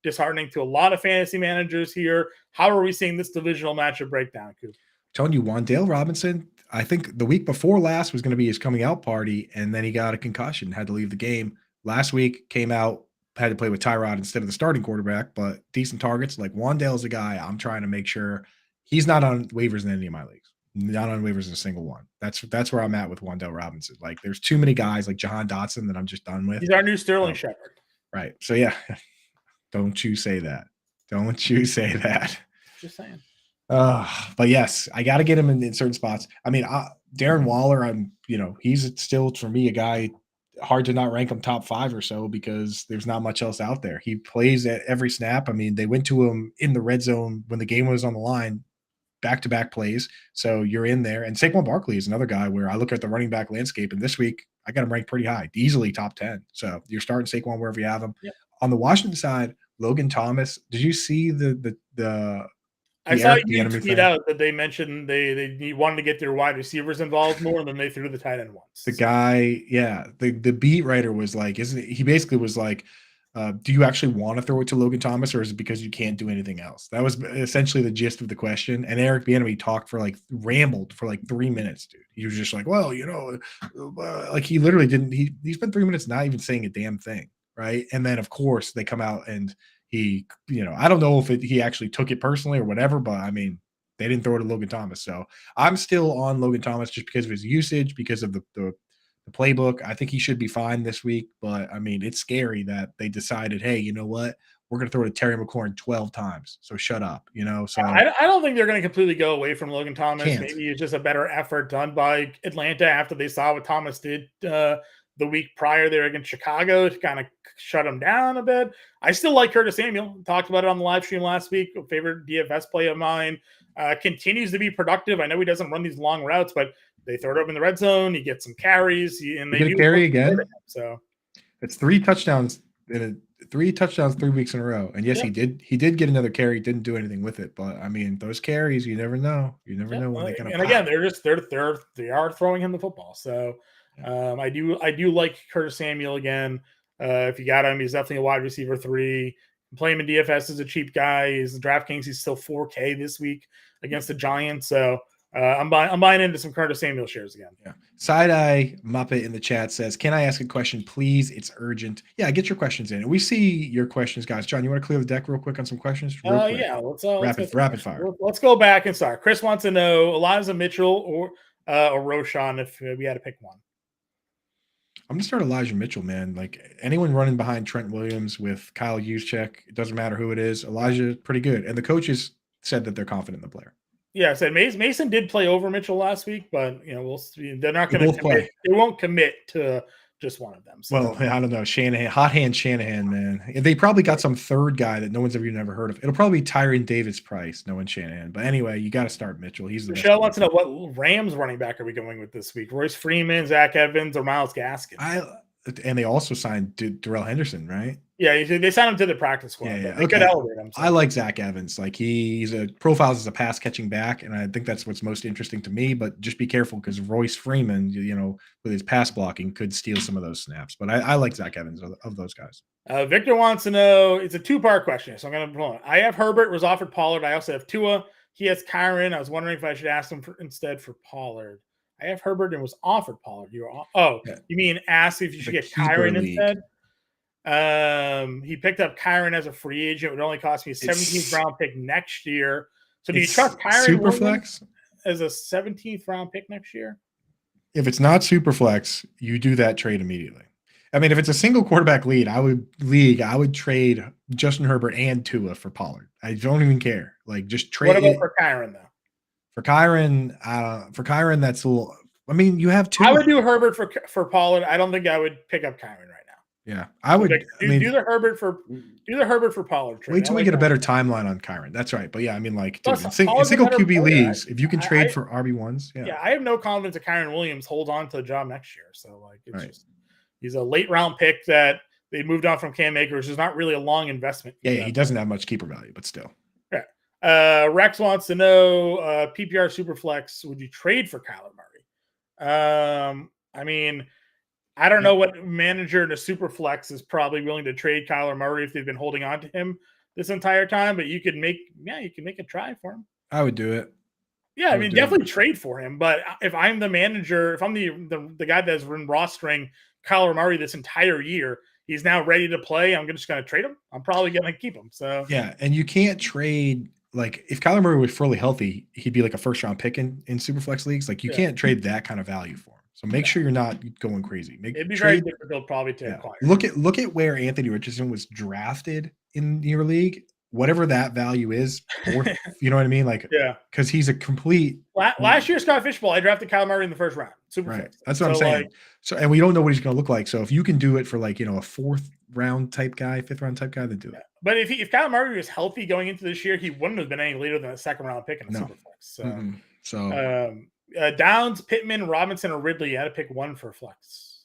disheartening to a lot of fantasy managers here. How are we seeing this divisional matchup breakdown, Coop? Telling you, Wan'Dale Robinson, I think the week before last was going to be his coming out party, and then he got a concussion, had to leave the game. Last week, came out, had to play with Tyrod instead of the starting quarterback, but decent targets. Like Wan'Dale's a guy I'm trying to make sure he's not on waivers in any of my leagues. Not on waivers in a single one. That's where I'm at with Wan'Dale Robinson. Like there's too many guys like Jahan Dotson that I'm just done with. He's our new Sterling Shepard. Right. So yeah, don't you say that. Don't you say that. Just saying. But yes, I got to get him in certain spots. I mean, Darren Waller, he's still for me a guy hard to not rank him top 5 or so because there's not much else out there. He plays at every snap. I mean, they went to him in the red zone when the game was on the line, back-to-back plays. So you're in there. And Saquon Barkley is another guy where I look at the running back landscape, and this week I got him ranked pretty high, easily top 10. So you're starting Saquon wherever you have him. Yep. On the Washington side, Logan Thomas, did you see the I saw you tweet out that they mentioned they wanted to get their wide receivers involved more, and then they threw the tight end once. The guy, the beat writer was like, he basically was like, do you actually want to throw it to Logan Thomas, or is it because you can't do anything else? That was essentially the gist of the question. And Eric Bieniemy rambled for 3 minutes, dude. He was just like, well, he literally didn't. He spent 3 minutes not even saying a damn thing, right? And then of course they come out and he, I don't know if he actually took it personally or whatever, but I mean, they didn't throw it to Logan Thomas. So I'm still on Logan Thomas just because of his usage, because of the playbook. I think he should be fine this week, but I mean, it's scary that they decided, hey, you know what? We're going to throw to Terry McLaurin 12 times. So shut up, So I don't think they're going to completely go away from Logan Thomas. Maybe it's just a better effort done by Atlanta after they saw what Thomas did the week prior there against Chicago to kind of shut him down a bit. I still like Curtis Samuel. Talked about it on the live stream last week. A favorite DFS play of mine. Continues to be productive. I know he doesn't run these long routes, but they throw it up in the red zone. He gets some carries, and they do carry again. So it's 3 touchdowns 3 touchdowns 3 weeks in a row. And yes, he did get another carry, didn't do anything with it. But I mean, those carries, you never know. You never know when they're gonna and pop. again, they are throwing him the football. So I do like Curtis Samuel again. If you got him, he's definitely a wide receiver 3. Play him in DFS as a cheap guy. He's DraftKings. He's still 4K this week against the Giants. So I'm buying into some Curtis Samuel shares again. Yeah. Side Eye Muppet in the chat says, "Can I ask a question, please? It's urgent." Yeah, get your questions in. We see your questions, guys. John, you want to clear the deck real quick on some questions? Real quick. Yeah. Rapid fire. Let's go back and start. Chris wants to know Elijah Mitchell or Roshan if we had to pick one. I'm gonna start Elijah Mitchell, man. Like anyone running behind Trent Williams with Kyle Juszczyk, it doesn't matter who it is. Elijah, pretty good, and the coaches said that they're confident in the player. Yeah, I said Mason did play over Mitchell last week, but we'll see. They're not going to commit. They won't commit to just one of them. So. Well, I don't know. Shanahan, hot hand Shanahan, man. They probably got some third guy that no one's ever heard of. It'll probably be Tyron Davis-Price, knowing Shanahan. But anyway, you got to start Mitchell. He's the Michelle wants to know what Rams running back are we going with this week? Royce Freeman, Zach Evans, or Myles Gaskin? And they also signed Darrell Henderson, right? Yeah, they signed him to the practice squad. Yeah. They could elevate him. So. I like Zach Evans. Like he's profiles as a pass catching back, and I think that's what's most interesting to me. But just be careful because Royce Freeman, with his pass blocking, could steal some of those snaps. But I like Zach Evans of those guys. Victor wants to know. It's a 2-part question, so I'm going to pull it. I have Herbert was offered Pollard. I also have Tua. He has Kyron. I was wondering if I should ask him instead for Pollard. I have Herbert and was offered Pollard. You mean ask if you should get Kyron instead? He picked up Kyron as a free agent. It would only cost me a 17th round pick next year. So do you trust Kyron super flex as a 17th round pick next year? If it's not super flex, you do that trade immediately. I mean, if it's a single quarterback lead, I would trade Justin Herbert and Tua for Pollard. I don't even care. Like just trade. What about for Kyron though? For Kyron, that's a little. I mean, you have Tua. I would do Herbert for Pollard. I don't think I would pick up Kyron right now. Yeah, I would. Do the Herbert for Pollard trade. Wait till we get a better timeline on Kyron. That's right. But yeah, I mean, like dude, in single QB leagues, if you can trade for RB1s, yeah, I have no confidence that Kyron Williams holds on to the job next year. So like, it's just he's a late round pick that they moved on from Cam Akers. It's not really a long investment. Yeah, he doesn't have much keeper value, but still. Yeah. Rex wants to know PPR Superflex. Would you trade for Kyler Murray? I mean. I don't know what manager in a super flex is probably willing to trade Kyler Murray if they've been holding on to him this entire time, but you could make a try for him. I would do it. Yeah, I mean, definitely trade for him. But if I'm the manager, if I'm the guy that's been rostering Kyler Murray this entire year, he's now ready to play. I'm just going to trade him. I'm probably going to keep him. So yeah, and you can't trade. Like if Kyler Murray was fully healthy, he'd be like a first round pick in super flex leagues. Like you can't trade that kind of value for him. So make sure you're not going crazy. It'd be very difficult probably to acquire. Look at where Anthony Richardson was drafted in your league. Whatever that value is, you know what I mean? Like, because he's a complete. Last year, Scott Fishbowl, I drafted Kyle Murray in the first round. That's what I'm saying. And we don't know what he's going to look like. So if you can do it for like a 4th round type guy, 5th round type guy, then do it. But if Kyle Murray was healthy going into this year, he wouldn't have been any later than a 2nd round pick in the Superflex. So. Downs, Pittman, Robinson, or Ridley. You had to pick one for flex.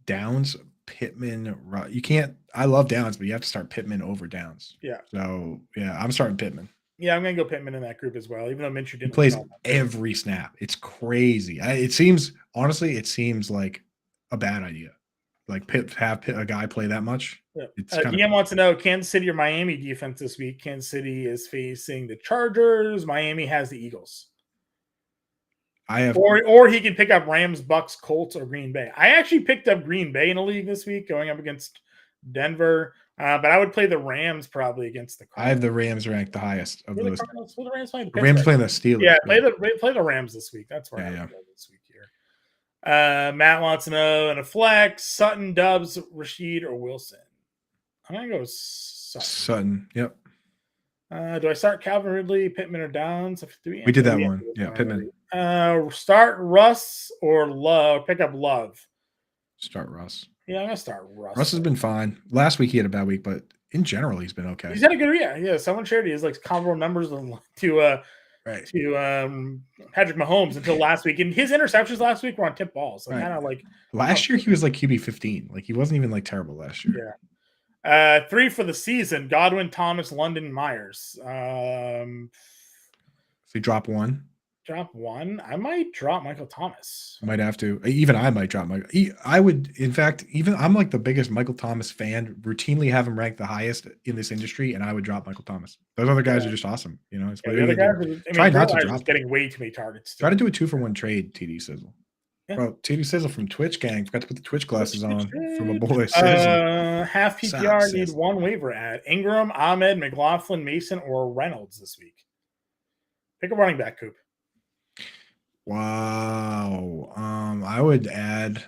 Downs, Pittman. You can't. I love Downs, but you have to start Pittman over Downs. Yeah. So I'm starting Pittman. Yeah, I'm gonna go Pittman in that group as well. Even though Minshew didn't. He plays every snap. It's crazy. It seems like a bad idea. Like have a guy play that much. Yeah. DM wants to know Kansas City or Miami defense this week. Kansas City is facing the Chargers. Miami has the Eagles. Or he can pick up Rams, Bucs, Colts, or Green Bay. I actually picked up Green Bay in a league this week, going up against Denver. But I would play the Rams probably against the Cardinals. I have the Rams ranked the highest of those. The Rams playing the Rams playing the Steelers. Yeah, play the Rams this week. That's where I would go this week here. Matt wants to know in a flex, Sutton, Dubs, Rashid, or Wilson. I'm gonna go Sutton. Yep. Do I start Calvin Ridley, Pittman, or Downs? We did that one. Yeah, Pittman. Start Russ or Love. Pick up Love. Start Russ. Yeah, I'm gonna start Russ. Russ has been fine. Last week he had a bad week, but in general he's been okay. He's had a good yeah. Someone shared he has like comparable numbers to Patrick Mahomes until last week, and his interceptions last week were on tip balls. So kind of like last year he was like QB 15. Like he wasn't even like terrible last year. 3 for the season: Godwin, Thomas, London, Myers. If you drop one, Drop one. I might drop Michael Thomas. might have to. Even I might drop Michael. I would, in fact, even I'm like the biggest Michael Thomas fan. Routinely have him ranked the highest in this industry, and I would drop Michael Thomas. Those other guys are just awesome. You know, it's the other guys. Try not to drop. Getting way too many targets. Try to do a 2-for-1 trade. TD Sizzle. Yeah. Bro, TD Sizzle from Twitch gang. Forgot to put the Twitch glasses on for my boy Sizzle. Half PPR need one waiver ad. Ingram, Ahmed, McLaughlin, Mason, or Reynolds this week. Pick a running back, Coop. Wow. I would add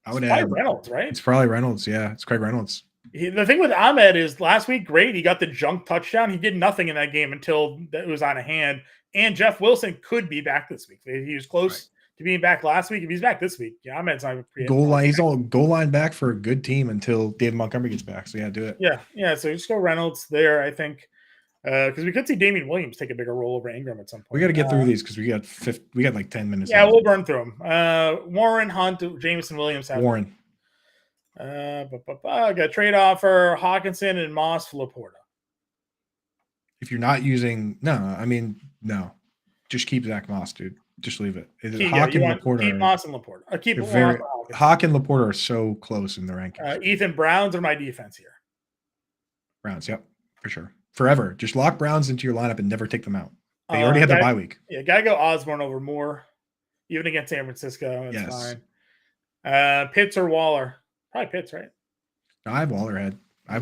Reynolds, right? It's probably Reynolds. Yeah, it's Craig Reynolds. The thing with Ahmed is last week, great. He got the junk touchdown. He did nothing in that game until it was on a hand. And Jeff Wilson could be back this week. He was close to being back last week. If he's back this week, Ahmed's not goal line. He's all goal line back for a good team until David Montgomery gets back. So yeah, do it. Yeah. So just go Reynolds there, I think, because we could see Damian Williams take a bigger role over Ingram at some point. We got to get through these because we got like 10 minutes. Yeah, we'll burn through them. Warren, Hunt, Jameson, Williams. Warren. Got a trade offer: Hawkinson and Moss for Laporta. If you're not using, no, just keep Zach Moss, dude. Just leave it. Hawk and Laporta. Keep Moss and Laporta. Keep Hawk and Laporta are so close in the rankings. Ethan, Browns are my defense here. Browns, yep, for sure. Forever. Just lock Browns into your lineup and never take them out. They already had their bye week. Yeah, gotta go Osborne over Moore, even against San Francisco. That's fine. Pitts or Waller? Probably Pitts, right? No, I have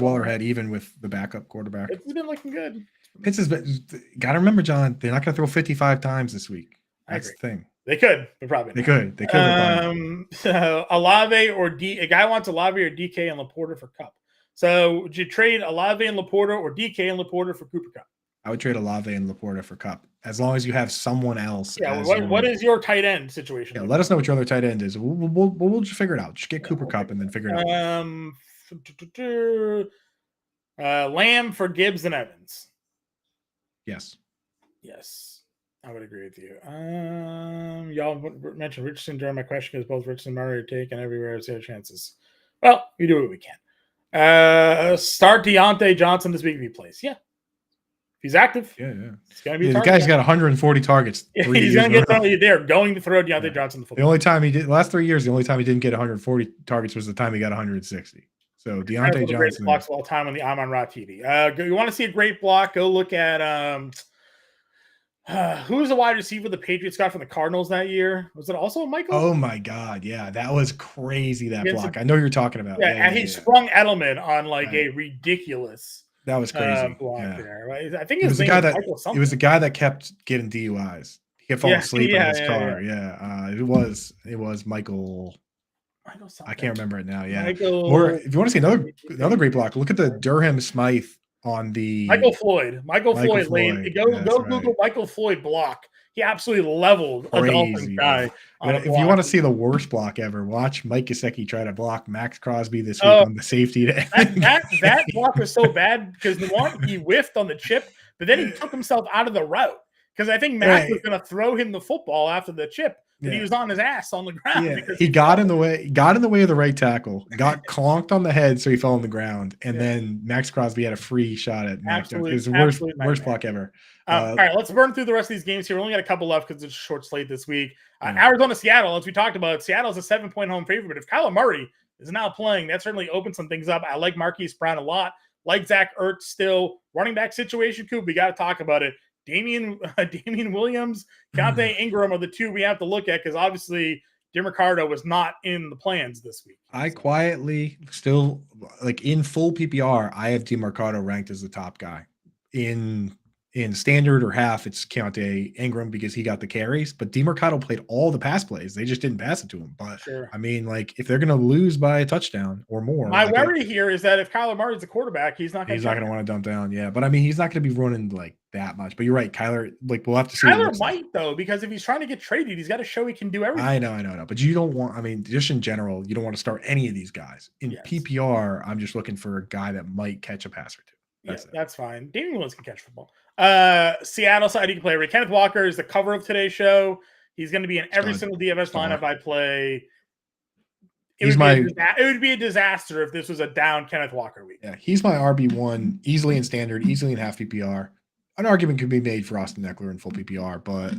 Waller even with the backup quarterback. Pitts has been looking good. Pitts has been. Got to remember, John. They're not going to throw 55 times this week. That's the thing. They could, but probably they could. They could. So Olave or a guy wants Olave or DK and Laporta for Cup. So would you trade Olave and Laporta or DK and Laporta for Cooper Cup? I would trade Olave and Laporta for Cup as long as you have someone else. Yeah. What is your tight end situation? Yeah, let us know what your other tight end is. We'll just figure it out. Just get Cooper Cup and then figure it out. Lamb for Gibbs and Evans. Yes. I would agree with you. Y'all mentioned Richardson during my question because both Richardson and Murray are taken everywhere as their chances. Well, we do what we can. Start Deontay Johnson this week if he plays. Yeah. If he's active. Yeah. It's going to be the guy's got 140 targets. He's going to get they're going to throw Deontay Johnson the football. The only time he did last 3 years, the only time he didn't get 140 targets was the time he got 160. So Deontay Johnson. Blocks of all time on the I'm on Raw TV. You want to see a great block? Go look at who's the wide receiver the Patriots got from the Cardinals that year? Was it also Michael? Oh my God, yeah, that was crazy. That block. I know you're talking about. Yeah, and he sprung Edelman on a ridiculous. That was crazy. Block there. Right? I think it was the guy the guy that kept getting DUIs. He kept falling asleep in his car. Yeah. It was Michael. I can't remember it now. Yeah. Or if you want to see another great block, look at the Durham Smythe on the Michael Floyd. Go Google Michael Floyd block. He absolutely leveled a Dolphins guy. If you want to see the worst block ever, watch Mike Gesicki try to block Max Crosby this week on the safety. That block was so bad because he whiffed on the chip, but then he took himself out of the route because I think Max was going to throw him the football after the chip. And he was on his ass on the ground. Yeah. He got in the way of the right tackle, got conked on the head, so he fell on the ground. And then Max Crosby had a free shot at Max. It was the worst block ever. All right, let's burn through the rest of these games here. We only got a couple left because it's a short slate this week. Arizona, Seattle, as we talked about, Seattle's a 7-point home favorite. But if Kyler Murray is now playing, that certainly opens some things up. I like Marquise Brown a lot. Like Zach Ertz still. Running back situation, Coop, we got to talk about it. Damian Williams, Keontae Ingram are the two we have to look at because obviously DeMarcado was not in the plans this week. I quietly still, in full PPR, I have DeMarcado ranked as the top guy. In standard or half, it's Keontae Ingram because he got the carries, but DeMarcado played all the pass plays. They just didn't pass it to him. But I mean, if they're going to lose by a touchdown or more, my worry here is that if Kyler Murray's the quarterback, he's not going to want to dump down. Yeah, but I mean, he's not going to be running that much. But you're right, Kyler. We'll have to see. Kyler might though, because if he's trying to get traded, he's got to show he can do everything. I know. But you don't want. I mean, just in general, you don't want to start any of these guys in PPR. I'm just looking for a guy that might catch a pass or two. That's fine. Damian Williams can catch football. Seattle side, you can play. Kenneth Walker is the cover of today's show. He's going to be in every single DFS lineup I play. it would be a disaster if this was a down Kenneth Walker week. Yeah, he's my RB1 easily in standard, easily in half PPR. An argument could be made for Austin Eckler in full PPR, but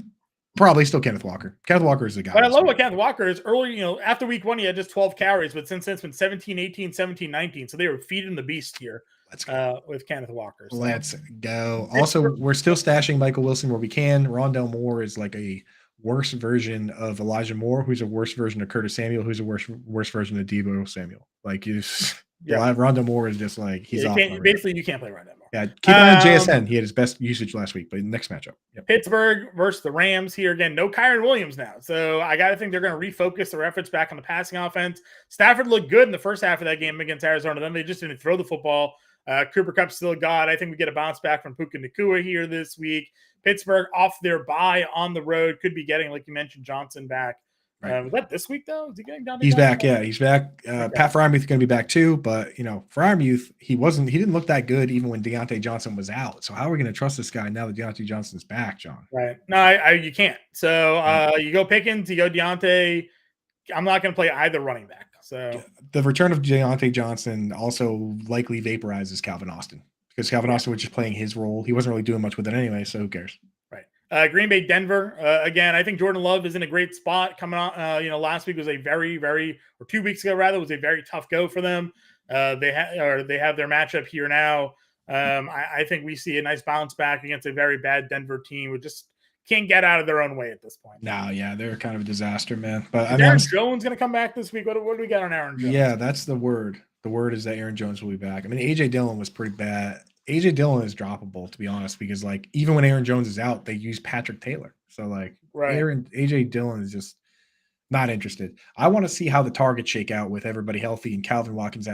probably still Kenneth Walker. Kenneth Walker is the guy. But I love what Kenneth Walker is. Early, after week 1, he had just 12 carries, but since then it's been 17, 18, 17, 19. So they were feeding the beast here. Let's go. With Kenneth Walker. So. Let's go. Also, we're still stashing Michael Wilson where we can. Rondell Moore is like a worse version of Elijah Moore, who's a worse version of Curtis Samuel, who's a worse version of Deebo Samuel. Like Rondell Moore is just like he's off. Basically, you can't play Rondell Moore. Yeah, keep an eye on JSN. He had his best usage last week, but next matchup. Yep. Pittsburgh versus the Rams here again. No Kyron Williams now. So I got to think they're going to refocus their efforts back on the passing offense. Stafford looked good in the first half of that game against Arizona. Then they just didn't throw the football. Cooper Kupp's still a god. I think we get a bounce back from Puka Nacua here this week. Pittsburgh off their bye on the road. Could be getting, like you mentioned, Johnson back. Right. Was that this week, though? Is he getting down? He's back. Yeah, he's back. Okay. Pat Freiermuth is going to be back, too. But, Freiermuth, he didn't look that good even when Deontay Johnson was out. So how are we going to trust this guy now that Deontay Johnson's back, John? Right. No, you can't. So you go Pickens, you go Deontay. I'm not going to play either running back. So the return of Deontay Johnson also likely vaporizes Calvin Austin because Calvin Austin was just playing his role. He wasn't really doing much with it anyway, so who cares? Right. Green Bay, Denver. Again, I think Jordan Love is in a great spot coming on. Last week was a or 2 weeks ago rather, was a very tough go for them. They have their matchup here now. I think we see a nice bounce back against a very bad Denver team who just can't get out of their own way at this point. No, yeah, they're kind of a disaster, man. But Aaron Jones going to come back this week. What do we got on Aaron Jones? Yeah, that's the word. The word is that Aaron Jones will be back. I mean, AJ Dillon was pretty bad. AJ Dillon is droppable, to be honest, because even when Aaron Jones is out, they use Patrick Taylor. So AJ Dillon is just not interested. I want to see how the targets shake out with everybody healthy and Calvin Watson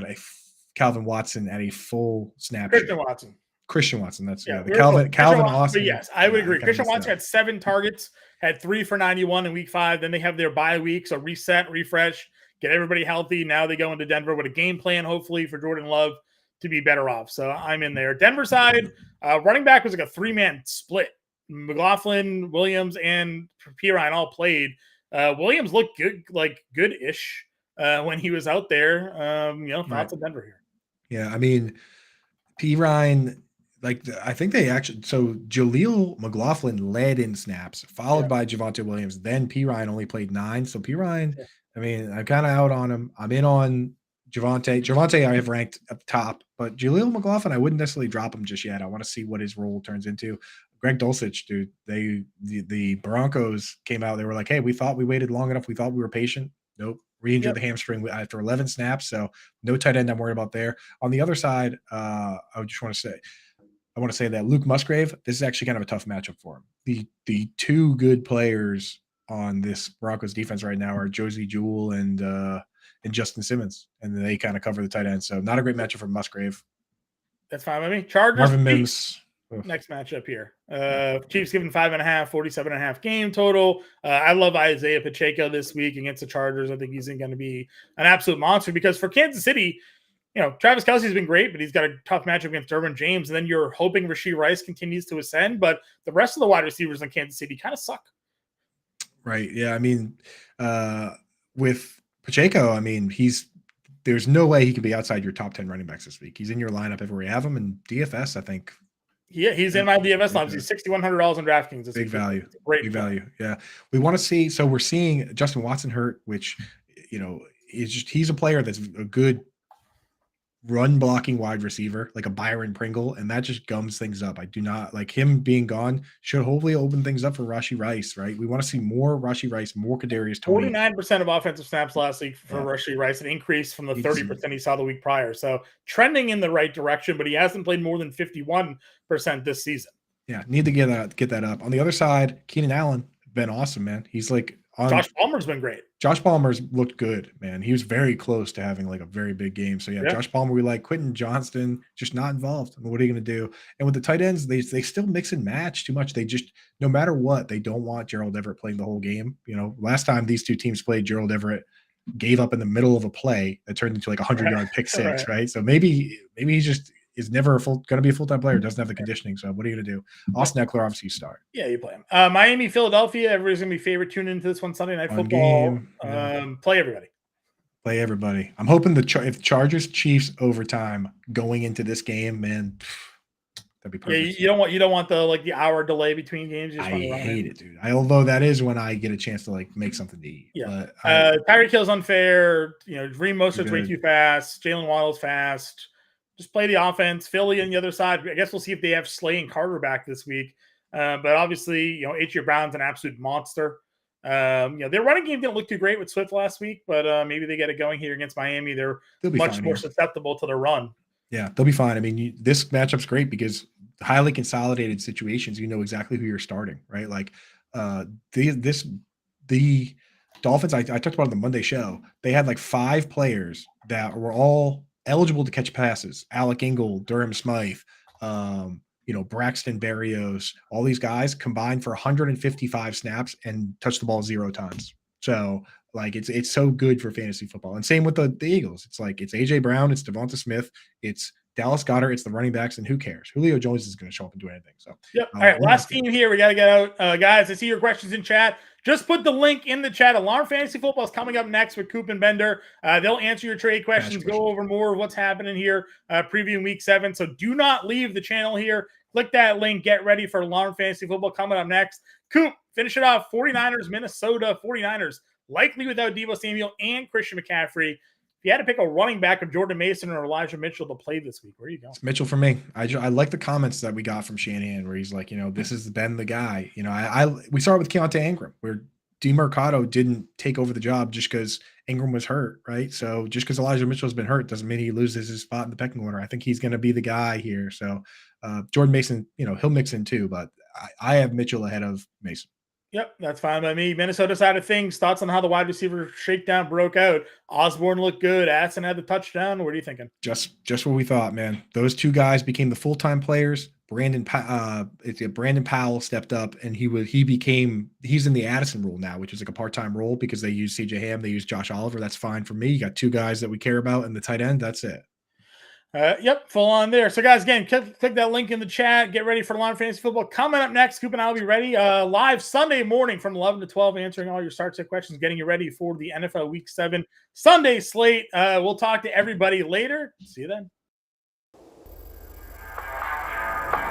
at a full snap. Christian Watson. That's Calvin Austin. But yes, I would agree. Christian Watson had 7 targets, had 3 for 91 in week 5. Then they have their bye week, so reset, refresh, get everybody healthy. Now they go into Denver with a game plan, hopefully, for Jordan Love to be better off. So I'm in there. Denver side, running back was like a 3-man split. McLaughlin, Williams, and Pirine all played. Williams looked good, good-ish when he was out there. Thoughts of Denver here. Yeah, I mean, Pirine. I think they actually – so Jaleel McLaughlin led in snaps, followed by Javonte Williams. Then Pirine only played 9. So Pirine, I mean, I'm kind of out on him. I'm in on Javonte. Javonte I have ranked up top. But Jaleel McLaughlin, I wouldn't necessarily drop him just yet. I want to see what his role turns into. Greg Dulcich, dude, the Broncos came out. They were like, hey, we thought we waited long enough. We thought we were patient. Nope. Re-injured the hamstring after 11 snaps. So no tight end I'm worried about there. On the other side, I want to say that Luke Musgrave, this is actually kind of a tough matchup for him. The 2 good players on this Broncos defense right now are Josie Jewell and Justin Simmons, and they kind of cover the tight end. So not a great matchup for Musgrave. That's fine with me. Chargers. Marvin Mims. Next matchup here. Chiefs given 5.5, 47.5 game total. I love Isaiah Pacheco this week against the Chargers. I think he's going to be an absolute monster because for Kansas City, Travis Kelce's been great, but he's got a tough matchup against Derwin James. And then you're hoping Rashee Rice continues to ascend, but the rest of the wide receivers in Kansas City kind of suck. Right. Yeah. I mean, with Pacheco, I mean, there's no way he can be outside your top 10 running backs this week. He's in your lineup everywhere you have him, and DFS, I think. Yeah, he's in my DFS lineup. He's $6,100 in DraftKings. Big value. Great value. Yeah. We want to see. So we're seeing Justin Watson hurt, which, he's a player that's a good run blocking wide receiver, like a Byron Pringle, and that just gums things up. I do not like him being gone. Should hopefully open things up for Rashee Rice, right? We want to see more Rashee Rice, more Kadarius Toney. 49% of offensive snaps last week for Rashee Rice, an increase from the 30% he saw the week prior. So trending in the right direction, but he hasn't played more than 51% this season. Yeah, need to get that up. On the other side, Keenan Allen been awesome, man. He's like Josh Palmer's been great. Josh Palmer's looked good, man. He was very close to having like a very big game. So yeah. Josh Palmer, we like. Quentin Johnston, just not involved. I mean, what are you going to do? And with the tight ends, they still mix and match too much. They just, no matter what, they don't want Gerald Everett playing the whole game. Last time these 2 teams played, Gerald Everett gave up in the middle of a play that turned into like a 100-yard pick six, right? So maybe he just is never going to be a full-time player, doesn't have the conditioning. So what are you going to do? Austin Eckler, obviously, you start. Yeah, you play him. Miami, Philadelphia, everybody's going to be favorite. Tune into this one Sunday Night Football. Play everybody. Play everybody. I'm hoping if Chargers Chiefs overtime going into this game, man, that'd be Yeah, perfect. you don't want the hour delay between games. You just I want to run hate in. it, dude. Although that is when I get a chance to like make something to eat. Yeah. But Tyreek Hill's unfair. Reem Mostert's way good. too fast. Jalen Waddle's fast. Just play the offense. Philly on the other side. I guess we'll see if they have Slay and Carter back this week. But obviously, A.J. Brown's an absolute monster. Their running game didn't look too great with Swift last week, but maybe they get it going here against Miami. They're much more susceptible to the run. Yeah, they'll be fine. I mean, this matchup's great because highly consolidated situations, you know exactly who you're starting, right? Like the Dolphins, I talked about on the Monday show, they had like 5 players that were all eligible to catch passes. Alec Ingold, Durham Smythe, Braxton Berrios, all these guys combined for 155 snaps and touched the ball 0 times. So like it's so good for fantasy football. And same with the Eagles. It's like it's AJ Brown, it's Devonta Smith, it's Dallas Goedert, it's the running backs, and who cares? Julio Jones is going to show up and do anything. So yep. All right, last team here. We got to get out, guys. I see your questions in chat. Just put the link in the chat. Alarm Fantasy Football is coming up next with Coop and Bender. They'll answer your trade questions, go over more of what's happening here, previewing Week 7. So do not leave the channel here. Click that link. Get ready for Alarm Fantasy Football coming up next. Coop, finish it off. 49ers, Minnesota 49ers, likely without Deebo Samuel and Christian McCaffrey. If you had to pick a running back of Jordan Mason or Elijah Mitchell to play this week, where are you going? It's Mitchell for me. I like the comments that we got from Shanahan where he's like, this has been the guy. We saw it with Keontae Ingram where DeMercado didn't take over the job just because Ingram was hurt, right? So just because Elijah Mitchell's been hurt doesn't mean he loses his spot in the pecking order. I think he's going to be the guy here. So Jordan Mason, he'll mix in too, but I have Mitchell ahead of Mason. Yep, that's fine by me. Minnesota side of things, thoughts on how the wide receiver shakedown broke out? Osborne looked good. Aston had the touchdown. What are you thinking? Just what we thought, man. Those 2 guys became the full-time players. Brandon Powell stepped up, and he's in the Addison role now, which is like a part-time role because they use CJ Ham, they use Josh Oliver. That's fine for me. You got 2 guys that we care about, and the tight end. That's it. Yep, full on there. So, guys, again, click that link in the chat. Get ready for Alarm Fantasy Football. Coming up next, Coop and I will be ready live Sunday morning from 11 to 12, answering all your start-set questions, getting you ready for the NFL Week 7 Sunday slate. We'll talk to everybody later. See you then.